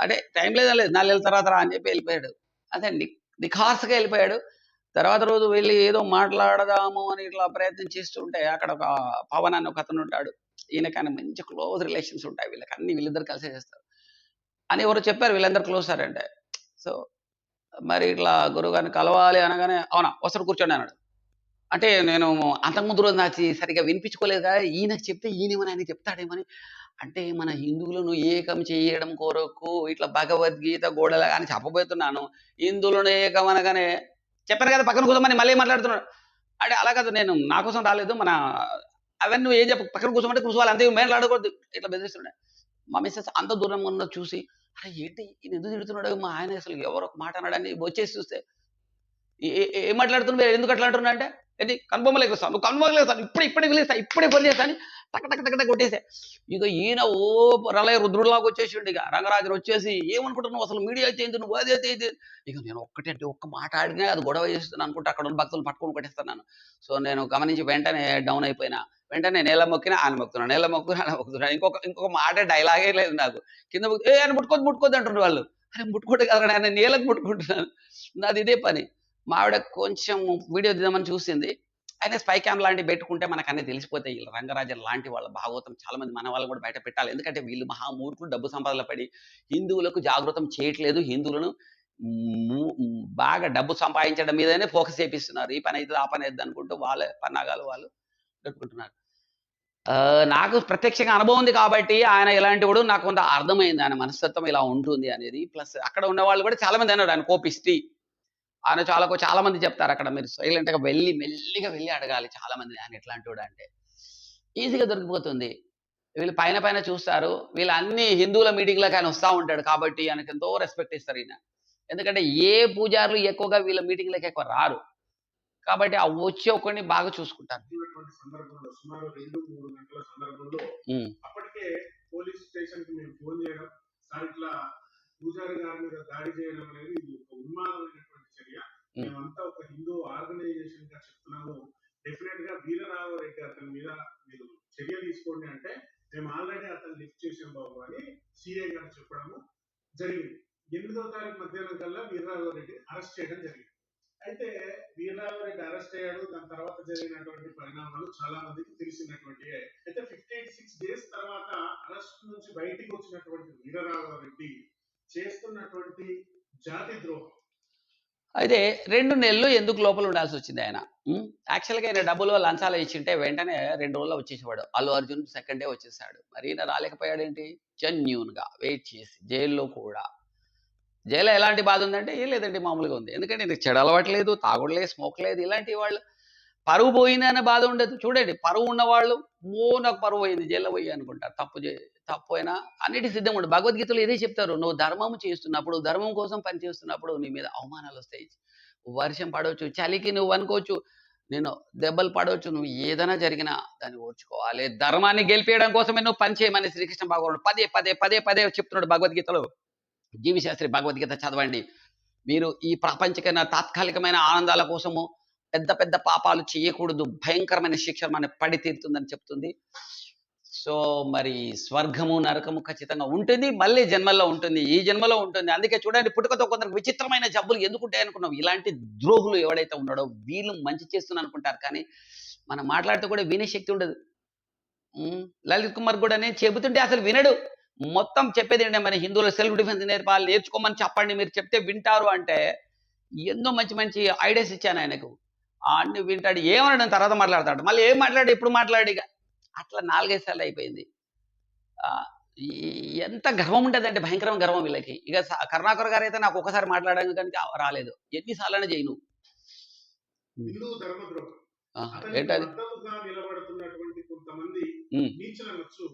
అంటే టైం లేదు 4 నెలల తర్వాత రా అని చెప్పి వెళ్ళిపోయాడు. అదే నిఖార్సుగా వెళ్ళిపోయాడు. తర్వాత రోజు వెళ్ళి ఏదో మాట్లాడదాము అని ఇట్లా ప్రయత్నం చేస్తుంటే అక్కడ ఒక పవన్ అని ఒక అతను ఉంటాడు. ఈయనకన్నా మంచి క్లోజ్ రిలేషన్స్ ఉంటాయి వీళ్ళకి, అన్ని వీళ్ళిద్దరు కలిసే చేస్తారు అని ఎవరు చెప్పారు. వీళ్ళందరూ క్లోజ్ సార్ అంటే. సో మరి ఇట్లా గురువుగారిని కలవాలి అనగానే అవునా వస్తారు కూర్చోండి అన్నాడు. అంటే నేను అంతకుముందు రోజు నాకు సరిగ్గా వినిపించుకోలేదు కదా, ఈయనకు చెప్తే ఈయనేమని ఆయన చెప్తాడేమని. అంటే మన హిందువులను ఏకం చేయడం కొరకు ఇట్లా భగవద్గీత గోడల అని చెప్పబోతున్నాను. హిందువులను ఏకం అనగానే చెప్పాను కదా పక్కన కూర్చోమని మళ్ళీ మాట్లాడుతున్నాడు. అంటే అలా కాదు, నేను నా కోసం రాలేదు, మన అవన్నీ నువ్వు ఏం చెప్పు, పక్కన కూర్చోమంటే కూర్చోవాలి అంతే, మాట్లాడకూడదు ఇట్లా బెదిరిస్తున్నాడు. మా మిస్సెస్ అంత దూరం ఉన్న చూసి అరే ఏంటి ఈయన ఎందుకు తిడుతున్నాడు, మా ఆయన అసలు ఎవరో ఒక మాట అన్నాడని వచ్చేసి చూస్తే ఏం మాట్లాడుతున్నావు, ఎందుకు అట్లా అంటున్నా అంటే ఏంటి కనుబొమ్మలేకు వస్తాను, నువ్వు కనుబొమ్మలేస్తాను, ఇప్పుడే పిలుస్తాను, ఇప్పుడే పని చేస్తాను, టక్ టక్ టక్ టక్ కొట్టేసా. ఇక ఈయన ఓ రలయ రుద్రుడిలాగా వచ్చేసిండు. ఇక రంగరాజుని వచ్చేసి ఏమనుకుంటున్నావు అసలు, మీడియా అయితే ఏంది, నువ్వు అదే అయితే ఇక నేను ఒక్కటే ఒక్క మాట ఆడినా అది గొడవ చేస్తాను అనుకుంటే అక్కడ ఉన్న భక్తులు పట్టుకొని కొట్టేస్తున్నాను. సో నేను గమనించి వెంటనే డౌన్ అయిపోయినా. వెంటనే నేల మొక్కినా ఆయన మొక్కుతున్నాను, నేల మొక్కుతున్నా ఆయన మొక్కుతున్నాను. ఇంకొక మాట డైలాగే లేదు నాకు. కింద ఆయన ముట్టుకోద్దు అంటున్నారు వాళ్ళు. అరే ముట్టుకోండి కదా ఆయన నేలకు ముట్టుకుంటున్నాను. నాది ఇదే పని. మా ఆవిడ కొంచెం వీడియో తీద్దామని చూసింది. ఆయన స్పై క్యామ్ లాంటివి పెట్టుకుంటే మనకు అన్నీ తెలిసిపోతాయి. వీళ్ళు రంగరాజన్ లాంటి వాళ్ళ భాగవతం చాలా మంది మన వాళ్ళు కూడా బయట పెట్టాలి. ఎందుకంటే వీళ్ళు మహామూర్ఖులు, డబ్బు సంపాదనలో పడి హిందువులకు జాగృతం చేయట్లేదు, హిందువులను బాగా డబ్బు సంపాదించడం మీదనే ఫోకస్ చేపిస్తున్నారు. ఈ పని అయితే ఆ పని అయితే అనుకుంటూ వాళ్ళ పన్నాగాలు వాళ్ళు పెట్టుకుంటున్నారు. నాకు ప్రత్యక్షంగా అనుభవం ఉంది కాబట్టి ఆయన ఎలాంటి వాడు నాకు కొంత అర్థమైంది, ఆయన మనస్తత్వం ఇలా ఉంటుంది అనేది. ప్లస్ అక్కడ ఉన్న వాళ్ళు కూడా చాలా మంది అన్నారు ఆయన కోపిస్టి, ఆయన చాలా మంది చెప్తారు అక్కడ మీరు సైలెంట్గా వెళ్ళి మెల్లిగా వెళ్ళి అడగాలి చాలా మంది ఆయన ఎట్లాంటి వాడు అంటే. ఈజీగా దొరికిపోతుంది. వీళ్ళు పైన చూస్తారు. వీళ్ళు అన్ని హిందువుల మీటింగ్లకు ఆయన వస్తూ ఉంటాడు కాబట్టి ఆయనకు ఎంతో రెస్పెక్ట్ ఇస్తారు ఈయన. ఎందుకంటే ఏ పూజారులు ఎక్కువగా వీళ్ళ మీటింగ్లకు ఎక్కువ రారు కాబట్టి ఆ వచ్చే ఒకరిని బాగా చూసుకుంటారు. సందర్భంలో సుమారు 2-3 గంటల సందర్భంలో అప్పటికే పోలీస్ స్టేషన్ కి మేము ఫోన్ చేయడం, సార్ ఇట్లా పూజారి గారి మీద దాడి చేయడం అనేది ఇది ఒక ఉన్మాదమైనటువంటి చర్య, మేమంతా ఒక హిందూ ఆర్గనైజేషన్ గా చెప్తున్నాము, డెఫినెట్ గా వీరరాఘవరెడ్డి అతని మీద మీరు చర్య తీసుకోండి అంటే మేము ఆల్రెడీ అతను లిఫ్ట్ చేసాం బాబు అని సిఐ గారు చెప్పడము జరిగింది. 8వ తారీఖు మధ్యాహ్నం కల్లా వీరరాఘవరెడ్డి అరెస్ట్ చేయడం జరిగింది. అయితే వీరరాఘవరెడ్డి అరెస్ట్ అయ్యాడు. దాని తర్వాత జరిగినటువంటి పరిణామాలు చాలా మందికి తెలిసినటువంటి. అయితే 56 డేస్ తర్వాత అరెస్ట్ నుంచి బయటికి వచ్చినటువంటి వీరరాఘవరెడ్డి చేస్తున్నటువంటి జాతి ద్రోహం. అయితే 2 నెలలు ఎందుకు లోపల ఉండాల్సి వచ్చింది ఆయన? యాక్చువల్‌గా ఆయన డబ్బులు లంచాలు ఇచ్చింటే వెంటనే 2 రోజుల్లో వచ్చేసేవాడు. అల్లు అర్జున్ సెకండ్ డే వచ్చేసాడు. మరి ఈయన రాలేకపోయాడేంటి? జెన్యూన్‌గా వెయిట్ చేసి జైల్‌లో కూడా. జైల్‌లో ఎలాంటి బాధ ఉందంటే, ఏం లేదండి మామూలుగా ఉంది. ఎందుకంటే ఈయనకి చెడు అలవాటు లేదు, తాగుడు లేదు, స్మోక్ లేదు. ఇలాంటి వాళ్ళు పరువు పోయిందనే బాధ ఉండదు. చూడండి పరువు ఉన్నవాళ్ళు నాకు పరువు పోయింది జైల్‌లో పోయి అనుకుంటారు. తప్పు అయినా అన్నిటికి సిద్ధంగా ఉండు. భగవద్గీతలో ఇదే చెప్తారు. నువ్వు ధర్మం చేస్తున్నప్పుడు, ధర్మం కోసం పని చేస్తున్నప్పుడు నీ మీద అవమానాలొస్తాయి. వర్షం పడవచ్చు, చలికి నువ్వు అనుకోవచ్చు, నేను దెబ్బలు పడవచ్చు, నువ్వు ఏదైనా జరిగినా దాన్ని ఓర్చుకోవాలి. ధర్మాన్ని గెలిపేయడం కోసమే నువ్వు పని చేయమని శ్రీకృష్ణ భగవానుడు పదే చెప్తున్నాడు భగవద్గీతలో. జీవిశాస్త్రి భగవద్గీత చదవండి. మీరు ఈ ప్రాపంచికమైన తాత్కాలికమైన ఆనందాల కోసము పెద్ద పెద్ద పాపాలు చేయకూడదు. భయంకరమైన శిక్ష మన పడి తీరుతుందని చెప్తుంది. సో మరి స్వర్గము నరకము ఖచ్చితంగా ఉంటుంది. మళ్ళీ జన్మల్లో ఉంటుంది. ఈ జన్మలో ఉంటుంది. అందుకే చూడండి పుట్టుకతో కొందరికి విచిత్రమైన జబ్బులు ఎందుకుంటాయి అనుకున్నాం. ఇలాంటి ద్రోహులు ఎవడైతే ఉన్నాడో వీళ్ళు మంచి చేస్తున్నారు అనుకుంటారు. కానీ మనం మాట్లాడితే కూడా వినే శక్తి ఉండదు. లలిత్ కుమార్ కూడా నేను చెబుతుంటే అసలు వినడు. మొత్తం చెప్పేది ఏంటంటే మన హిందువుల సెల్ఫ్ డిఫెన్స్ నేర్చుకోమని చెప్పండి, మీరు చెప్తే వింటారు అంటే ఎన్నో మంచి మంచి ఐడియాస్ ఇచ్చాను ఆయనకు. అన్ని వింటాడు, ఏమనడం తర్వాత మాట్లాడతాడు. మళ్ళీ ఏం మాట్లాడి ఇప్పుడు మాట్లాడిగా అట్లా 4-5 సార్లు అయిపోయింది. ఎంత గర్వం ఉంటుందంటే భయంకరమైన గర్వం వీళ్ళకి. ఇక కరుణాకర్ గారు అయితే నాకు ఒకసారి మాట్లాడడానికి కానీ రాలేదు. ఎన్నిసార్లు చేయను. హిందూ ధర్మద్రోహం. ఏంటది? నిలబడుతున్నటువంటి కొంతమంది నీచులనొచ్చు.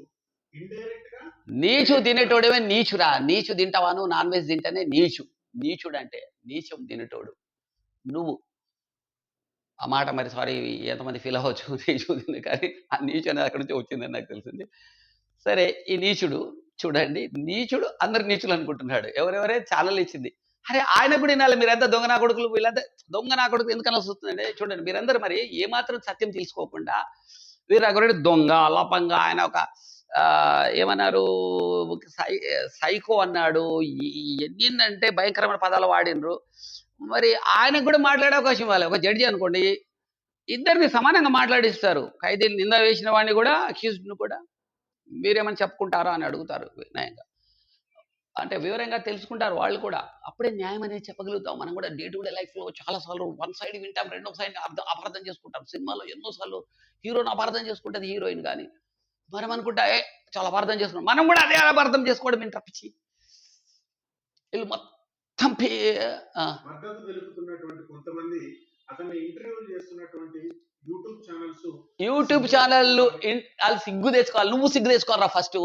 ఇండైరెక్ట్ గా నీచు తినేటోడేమే నీచురా. నీచు తింటావాను, నాన్ వెజ్ తింటేనే నీచు. నీచుడు అంటే నీచం తినేటోడు నువ్వు. ఆ మాట మరి సారీ ఎంతమంది ఫీల్ అవ్వచ్చు నీచు తిని, కానీ ఆ నీచు అనేది అక్కడి నుంచి వచ్చిందని నాకు తెలిసింది. సరే ఈ నీచుడు చూడండి, నీచుడు అందరు నీచులు అనుకుంటున్నాడు. ఎవరెవరే ఛానల్ ఇచ్చింది. అరే ఆయన కూడా వినాలి. మీరంతా దొంగ నా కొడుకులు, వీళ్ళంతా దొంగ నా కొడుకు ఎందుకని వస్తుందండి. చూడండి మీరందరూ మరి ఏమాత్రం సత్యం తెలుసుకోకుండా వీరరాఘవరెడ్డి దొంగ లపంగా ఆయన ఒక ఏమన్నారు సైకో అన్నాడు. ఎన్నిందంటే భయంకరమైన పదాలు వాడినరు. మరి ఆయనకు కూడా మాట్లాడే అవకాశం ఇవ్వాలి. ఒక జడ్జి అనుకోండి, ఇద్దరిని సమానంగా మాట్లాడిస్తారు. ఖైదీలు నింద వేసిన వాడిని కూడా అక్యూజ్డ్ను కూడా మీరేమని చెప్పుకుంటారా అని అడుగుతారు న్యాయంగా. అంటే వివరంగా తెలుసుకుంటారు వాళ్ళు కూడా. అప్పుడే న్యాయం అనేది చెప్పగలుగుతాం. మనం కూడా డే టు డే లైఫ్లో చాలాసార్లు వన్ సైడ్ వింటాం, రెండో సైడ్ అపార్థం చేసుకుంటాం. సినిమాలో ఎన్నోసార్లు హీరోని అపార్థం చేసుకుంటుంది హీరోయిన్. కానీ మనం అనుకుంటా చాలా అపార్థం చేసుకున్నాం. మనం కూడా అదే అపార్థం చేసుకోవడం మేము తప్పించి వీళ్ళు మొత్తం మద్దతు తెలుపుతున్నటువంటి కొంతమంది అతన్ని ఇంటర్వ్యూ చేస్తున్నటువంటి యూట్యూబ్ ఛానళ్ళు వాళ్ళు సిగ్గు తెచ్చుకోవాలి. నువ్వు సిగ్గు తెచ్చుకోవాలరా ఫస్ట్.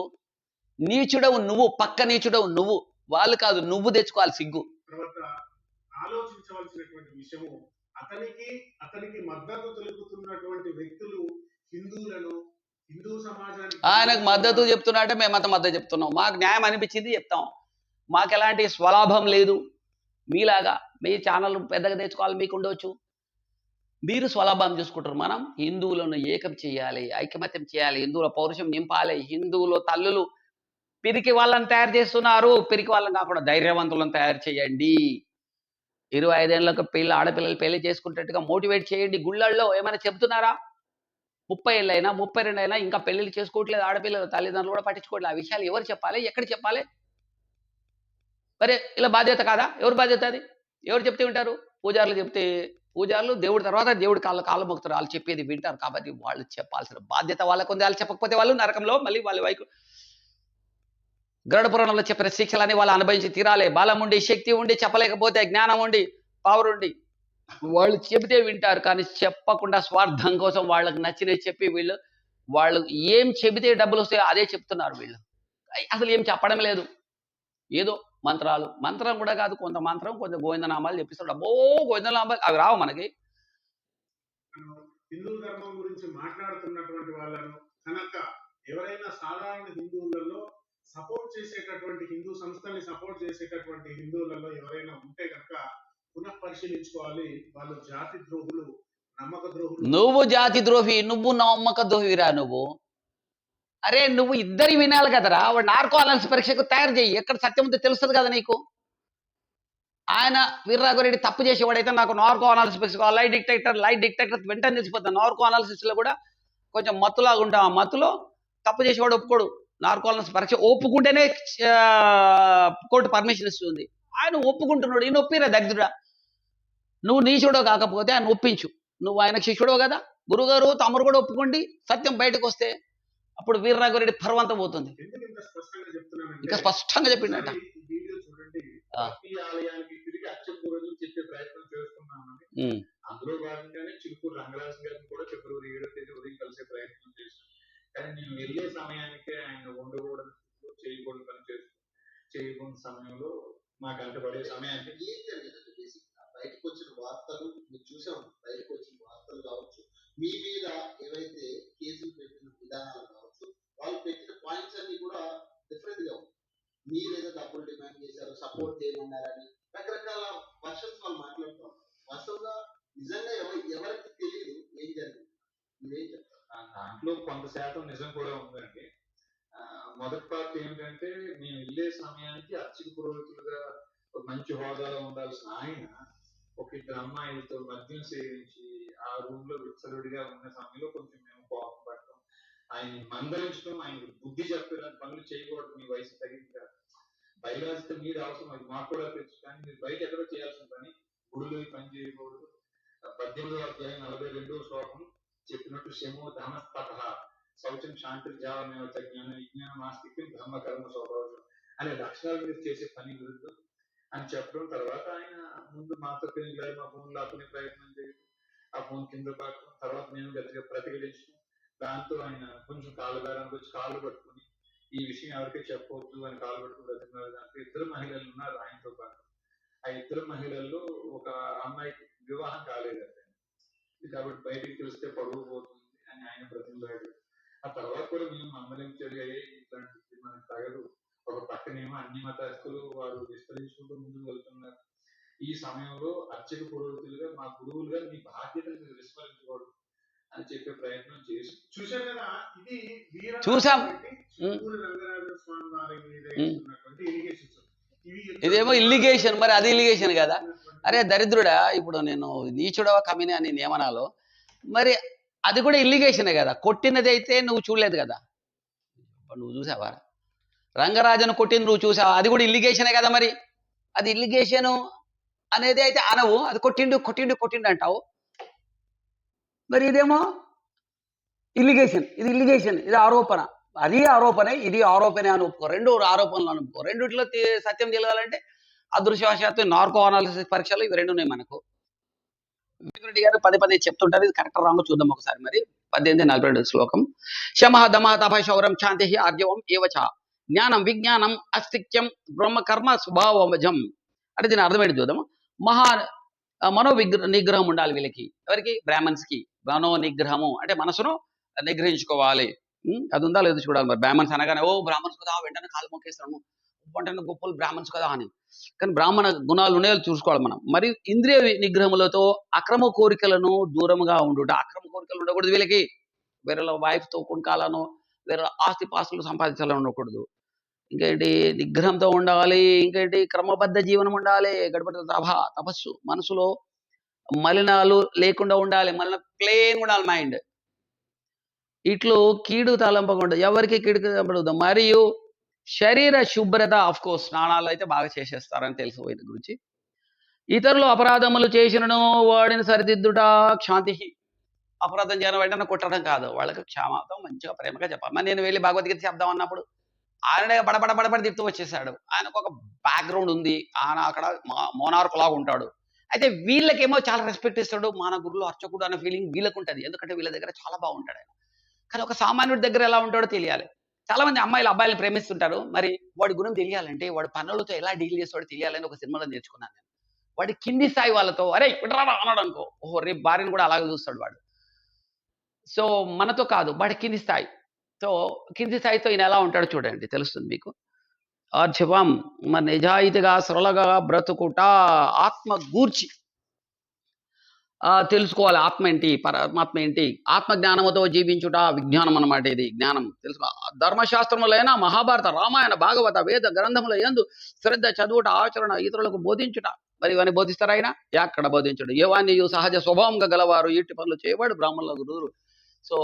నీచుడవు నువ్వు, పక్క నీచుడవు నువ్వు, వాళ్ళు కాదు. నువ్వు తెచ్చుకోవాలి సిగ్గు. ఆలోచించవలసినటువంటి విషయము అతనికి మద్దతు తెలుపుతున్నటువంటి వ్యక్తులు హిందువులను, హిందూ సమాజానికి ఆయనకు మద్దతు చెప్తున్నట్టే మేమంతా మద్దతు చెప్తున్నాం. మాకు న్యాయం అనిపించింది చెప్తాం. మాకు ఎలాంటి స్వలాభం లేదు. మీలాగా మీ ఛానల్ పెద్దగా తెచ్చుకోవాలి మీకు ఉండవచ్చు. మీరు స్వలాభం చూసుకుంటారు. మనం హిందువులను ఏకం చేయాలి, ఐకమత్యం చేయాలి, హిందువుల పౌరుషం నింపాలి. హిందువుల తల్లులు పిరికి వాళ్ళని తయారు చేస్తున్నారు. పిరికి వాళ్ళని కాకుండా ధైర్యవంతులను తయారు చేయండి. 25 ఏళ్ళకు ఆడపిల్లలు పెళ్లి చేసుకుంటట్టుగా మోటివేట్ చేయండి. గుళ్ళల్లో ఏమైనా చెప్తున్నారా? 30 ఏళ్ళైనా 32 అయినా ఇంకా పెళ్లిళ్ళు చేసుకోవట్లేదు ఆడపిల్లలు. తల్లిదండ్రులు కూడా పట్టించుకోవట్లేదు. ఆ విషయాలు ఎవరు చెప్పాలి, ఎక్కడ చెప్పాలి? మరి ఇలా బాధ్యత కాదా? ఎవరు బాధ్యత అది? ఎవరు చెప్తే వింటారు? పూజారులు చెప్తే, పూజారులు దేవుడి తర్వాత దేవుడి కాళ్ళ మొక్కుతారు. వాళ్ళు చెప్పేది వింటారు. కాబట్టి వాళ్ళు చెప్పాల్సిన బాధ్యత వాళ్ళకు ఉంది. వాళ్ళు చెప్పకపోతే వాళ్ళు నరకంలో మళ్ళీ వాళ్ళ గరుడ పురాణంలో చెప్పిన శిక్షలని వాళ్ళు అనుభవించి తీరాలి. బలం ఉండి, శక్తి ఉండి, చెప్పలేకపోతే జ్ఞానం ఉండి, పవర్ ఉండి వాళ్ళు చెబితే వింటారు. కానీ చెప్పకుండా స్వార్థం కోసం వాళ్ళకి నచ్చినవి చెప్పి వాళ్ళు ఏం చెబితే డబ్బులు వస్తాయో అదే చెప్తున్నారు వీళ్ళు. అసలు ఏం చెప్పడం లేదు. ఏదో మంత్రం కూడా కాదు. కొంత మంత్రం, కొంత గోవిందనామాలు చెప్పిస్తాడు. అబ్బో గోవిందనామాలు అవి రావు మనకి. హిందూ ధర్మం గురించి మాట్లాడుతున్నటువంటి వాళ్ళను కనుక ఎవరైనా సాధారణ హిందువులలో సపోర్ట్ చేసేటటువంటి హిందూ సంస్థల్ని సపోర్ట్ చేసేటటువంటి హిందువులలో ఎవరైనా ఉంటే కనుక పునః పరిశీలించుకోవాలి. వాళ్ళు జాతి ద్రోహులు, నమ్మక ద్రోహులు. నువ్వు జాతి ద్రోహి, నువ్వు నమ్మక ద్రోహిరా నువ్వు. అరే నువ్వు ఇద్దరి వినాలి కదరా. వాడు నార్కో అనాలిసిస్ పరీక్షకు తయారు చేయి. ఎక్కడ సత్యం ఉందో తెలుస్తుంది కదా నీకు. ఆయన వీర్రాఘవరెడ్డి తప్పు చేసేవాడైతే నాకు నార్కో అనాలిసిస్ లైట్ డిటెక్టర్ వెంటనే తెలిసిపోతాను. నార్కో అనాలిసిస్లో కూడా కొంచెం మత్తులాగా ఉంటాం. ఆ మత్తులో తప్పు చేసేవాడు ఒప్పుకోడు. నార్కో అనాలిసిస్ పరీక్ష ఒప్పుకుంటేనే కోర్టు పర్మిషన్ ఇస్తుంది. ఆయన ఒప్పుకుంటున్నాడు. ఈయన ఒప్పిరా దరిద్రుడా, నువ్వు నీచుడో కాకపోతే ఆయన ఒప్పించు. నువ్వు ఆయనకు శిష్యుడో కదా, గురుగారు తమరు కూడా ఒప్పుకోండి, సత్యం బయటకు వస్తే అప్పుడు వీర్రాఘవరెడ్డి పర్వంతం పోతుంది. ఎందుకు ఇంత స్పష్టంగా చెప్తున్నానంటే, ఇంకా స్పష్టంగా చెప్పిండట. ఈ వీడియో చూడండి, ఆ. ప్రతి ఆలయానికి తిరిగి అర్చక రోజులు చెప్పే ప్రయత్నం చేస్తున్నామని. ఉమ్, అందులో భాగంగానే చిలుకూరు రంగరాజు గారిని కూడా ఫిబ్రవరి 7వ తేదీ ఉదయం కలిసే ప్రయత్నం చేశాం. కానీ నేను వెళ్ళే సమయానికే ఆయన ఉండకూడని చేయకూడని పని చేస్తూ చేయకూడని సమయంలో మాకు అంటపడే సమయానికి ఏం జరిగిందంటే బేసిక్ బయటకు వచ్చిన వార్తలు మీరు చూసాం. బయటకు వచ్చిన వార్తలు కావచ్చు, మీ మీద ఏవైతే కేసులు పెట్టిన విధానాలు కావచ్చు, వాళ్ళు పెట్టిన పాయింట్స్ అన్ని కూడా డిఫరెంట్ గా ఉన్నాయి. మీరేదో డబ్బులు డిమాండ్ చేశారు, సపోర్ట్ చేయమన్నారని రకరకాల వర్షన్స్ వాళ్ళు మాట్లాడుతారు. వాస్తవంగా నిజంగా ఎవరికి తెలియదు ఏం జరిగింది. మీరేం చెప్తారు? దాంట్లో కొంత శాతం నిజం కూడా ఉందండి. మొదటి పార్ట్ ఏంటంటే, మేము వెళ్ళే సమయానికి అర్చక పురోహితులుగా ఒక మంచి హోదాలో ఉండాల్సిన ఆయన ఒక ఇద్దరు అమ్మాయిలతో మద్యం సేవించి ఆ రూమ్ లో విచ్చలుడిగా ఉన్న సమయంలో కొంచెం మేము కోపం పడటం, ఆయన మందలించడం, ఆయన బుద్ధి చెప్పడానికి పనులు చేయకూడదు, మీ వయసు తగ్గింది కాదు, బయలాజితో మీరు అవసరం, అది మాకు కూడా తెలుసు, కానీ మీరు బయట ఎక్కడో చేయాల్సిన పని గుడిలో పని చేయకూడదు. 18వ అధ్యాయం 42వ శ్లోకం చెప్పినట్టు శమో ధనస్తప శౌచం శాంతి జావమేవ జ్ఞాన విజ్ఞానం ఆస్తిక్యం బ్రహ్మ కర్మ స్వభావం అనే లక్షణాల మీద చేసే పని విరుద్ధం అని చెప్పడం. తర్వాత ఆయన ముందు మాతో పెళ్ళారు, మా ఫోన్ లాక్కునే ప్రయత్నం చేయడం, ఆ ఫోన్ కింద పట్టడం, తర్వాత నేను గట్టిగా ప్రతిఘటించడం. దాంతో ఆయన కొంచెం కాళ్ళు బేరానికి వచ్చి కాళ్ళు పట్టుకుని ఈ విషయం ఎవరికీ చెప్పవద్దు అని కాళ్ళు పట్టుకుని బ్రతికినారు. దాంట్లో ఇద్దరు మహిళలు ఉన్నారు ఆయనతో పాటు. ఆ ఇద్దరు మహిళల్లో ఒక అమ్మాయికి వివాహం కాలేదండి, కాబట్టి బయటికి తెలిస్తే పరువు పోతుంది అని ఆయన బ్రతిమలాడు. ఆ తర్వాత కూడా మేము మందలించాడు, ఇట్లాంటిది మనకు తగదు. ఒక పక్కనేమో అన్ని మతస్థులు వారు విస్తరించుకుంటూ ముందుకు వెళ్తున్నారు. ఈ సమయంలో అర్చక పురోహితులుగా మా గురువులుగా మీ బాధ్యతను మీరు విస్మరించకూడదు అని చెప్పే ప్రయత్నం చేసి చూశారు కదా. ఇది చూసాం. రంగరాజు స్వామి వారి మీద ఉన్నటువంటి ఇరిగేషన్స్. ఇదేమో ఇల్లిగేషన్, మరి అది ఇల్లిగేషన్ కదా. అరే దరిద్రుడా, ఇప్పుడు నేను నీచుడవ కమిని అని నియమనాలు, మరి అది కూడా ఇల్లిగేషనే కదా. కొట్టినది అయితే నువ్వు చూడలేదు కదా, నువ్వు చూసావా? రంగరాజను కొట్టింది నువ్వు చూసావా? అది కూడా ఇల్లిగేషనే కదా. మరి అది ఇల్లిగేషను అనేది అయితే అనవు, అది కొట్టిండు కొట్టిండు కొట్టిండు అంటావు. మరి ఇదేమో ఇల్లిగేషన్, ఇది ఇల్లిగేషన్, ఇది ఆరోపణ. అది ఆరోపణే, ఇది ఆరోపణే అని ఒప్పుకో. రెండు ఆరోపణలు అనుకో. రెండిట్లో సత్యం తెలియాలంటే అదృశ్యవశాత్తు నార్కో అనాలిసిస్ పరీక్షలు ఇవి రెండు ఉన్నాయి మనకు. రెడ్డి గారు పదే చెప్తుంటారు, ఇది కరెక్ట్ రాంగ్ చూద్దాం ఒకసారి. మరి 18:42 శ్లోకం. శమ దమ తప శౌరం శాంతి ఆర్జవం ఏవచ జ్ఞానం విజ్ఞానం అస్తిక్యం బ్రహ్మకర్మ స్వభావజం. అంటే దీని అర్థమేంటి చూద్దాము. మనో నిగ్రహం ఉండాలి వీళ్ళకి. ఎవరికి? బ్రాహ్మణ్స్ కి. మనో నిగ్రహము అంటే మనసును నిగ్రహించుకోవాలి. అది ఉందా లేదు చూడాలి. మరి బ్రాహ్మణ్స్ అనగానే ఓ బ్రాహ్మణ్స్ కదా వెంటనే కాలు మొక్కేస్తాము, వెంటనే గొప్పలు బ్రాహ్మణ్స్ కదా అని. కానీ బ్రాహ్మణ గుణాలు ఉన్నాయో చూసుకోవాలి మనం. మరి ఇంద్రియ నిగ్రహములతో అక్రమ కోరికలను దూరంగా ఉండుట. అక్రమ కోరికలు ఉండకూడదు వీళ్ళకి. వేరే వైఫ్తో కొనుక్కాలను, వేరే ఆస్తి పాస్తులు సంపాదించాలని ఉండకూడదు. ఇంకేంటి? నిగ్రహంతో ఉండాలి. ఇంకేంటి? క్రమబద్ధ జీవనం ఉండాలి. గడపడ తపస్సు, మనసులో మలినాలు లేకుండా ఉండాలి. ప్లేన్ ఉండాలి మైండ్. ఇట్లు కీడు తలంపకుండా, ఎవరికి కీడు తలంపకూడదు. మరియు శరీర శుభ్రత, ఆఫ్ కోర్స్ స్నానాలు అయితే బాగా చేసేస్తారని తెలుసు వీటి గురించి. ఇతరులు అపరాధములు చేసినను వాడిని సరిదిద్దుట క్షాంతి. అపరాధం చేయడం వెంటనే కొట్టడం కాదు, వాళ్ళకి క్షమాపణ మంచిగా ప్రేమగా చెప్పాలి. మరి నేను వెళ్ళి భగవద్గీత చెప్దాం అన్నప్పుడు ఆయన బడబడి తిప్పుతూ వచ్చేసాడు. ఆయనకు ఒక బ్యాక్గ్రౌండ్ ఉంది, ఆయన అక్కడ మోనార్క్ లాగా ఉంటాడు. అయితే వీళ్ళకేమో చాలా రెస్పెక్ట్ ఇస్తాడు. మన గురువులు అర్చకుడు అనే ఫీలింగ్ వీళ్ళకు ఉంటుంది, ఎందుకంటే వీళ్ళ దగ్గర చాలా బాగుంటాడు ఆయన. కానీ ఒక సామాన్యుడి దగ్గర ఎలా ఉంటాడో తెలియాలి. చాలా మంది అమ్మాయిలు అబ్బాయిలు ప్రేమిస్తుంటారు. మరి వాడి గుణం తెలియాలంటే వాడు పనులతో ఎలా డీల్ చేస్తాడో తెలియాలని ఒక సినిమాలో నేర్చుకున్నాను నేను. వాడి కింది స్థాయి వాళ్ళతో అరే విడరా అన్నాడు అనుకో, ఓహో రేపు భార్యను కూడా అలాగే చూస్తాడు వాడు. సో మనతో కాదు, వాడి కింది స్థాయి. సో కింది స్థాయితో ఈయన ఎలా ఉంటాడో చూడండి, తెలుస్తుంది మీకు. ఆర్జవం, మరి నిజాయితీగా సరళగా బ్రతుకుట, ఆత్మ గూర్చి తెలుసుకోవాలి. ఆత్మ ఏంటి, పరమాత్మ ఏంటి, ఆత్మ జ్ఞానముతో జీవించుట విజ్ఞానం అన్నమాట. ఇది జ్ఞానం తెలుసుకో. ధర్మశాస్త్రములైన మహాభారత రామాయణ భాగవత వేద గ్రంథముల యందు శ్రద్ధ చదువుట, ఆచరణ, ఇతరులకు బోధించుట, మరి ఇవన్నీ బోధిస్తారా ఆయన ఎక్కడ బోధించడు. ఏవాన్ని సహజ స్వభావంగా గలవారు ఇట్టి పనులు చేయబడు బ్రాహ్మణుల గురువులు. సో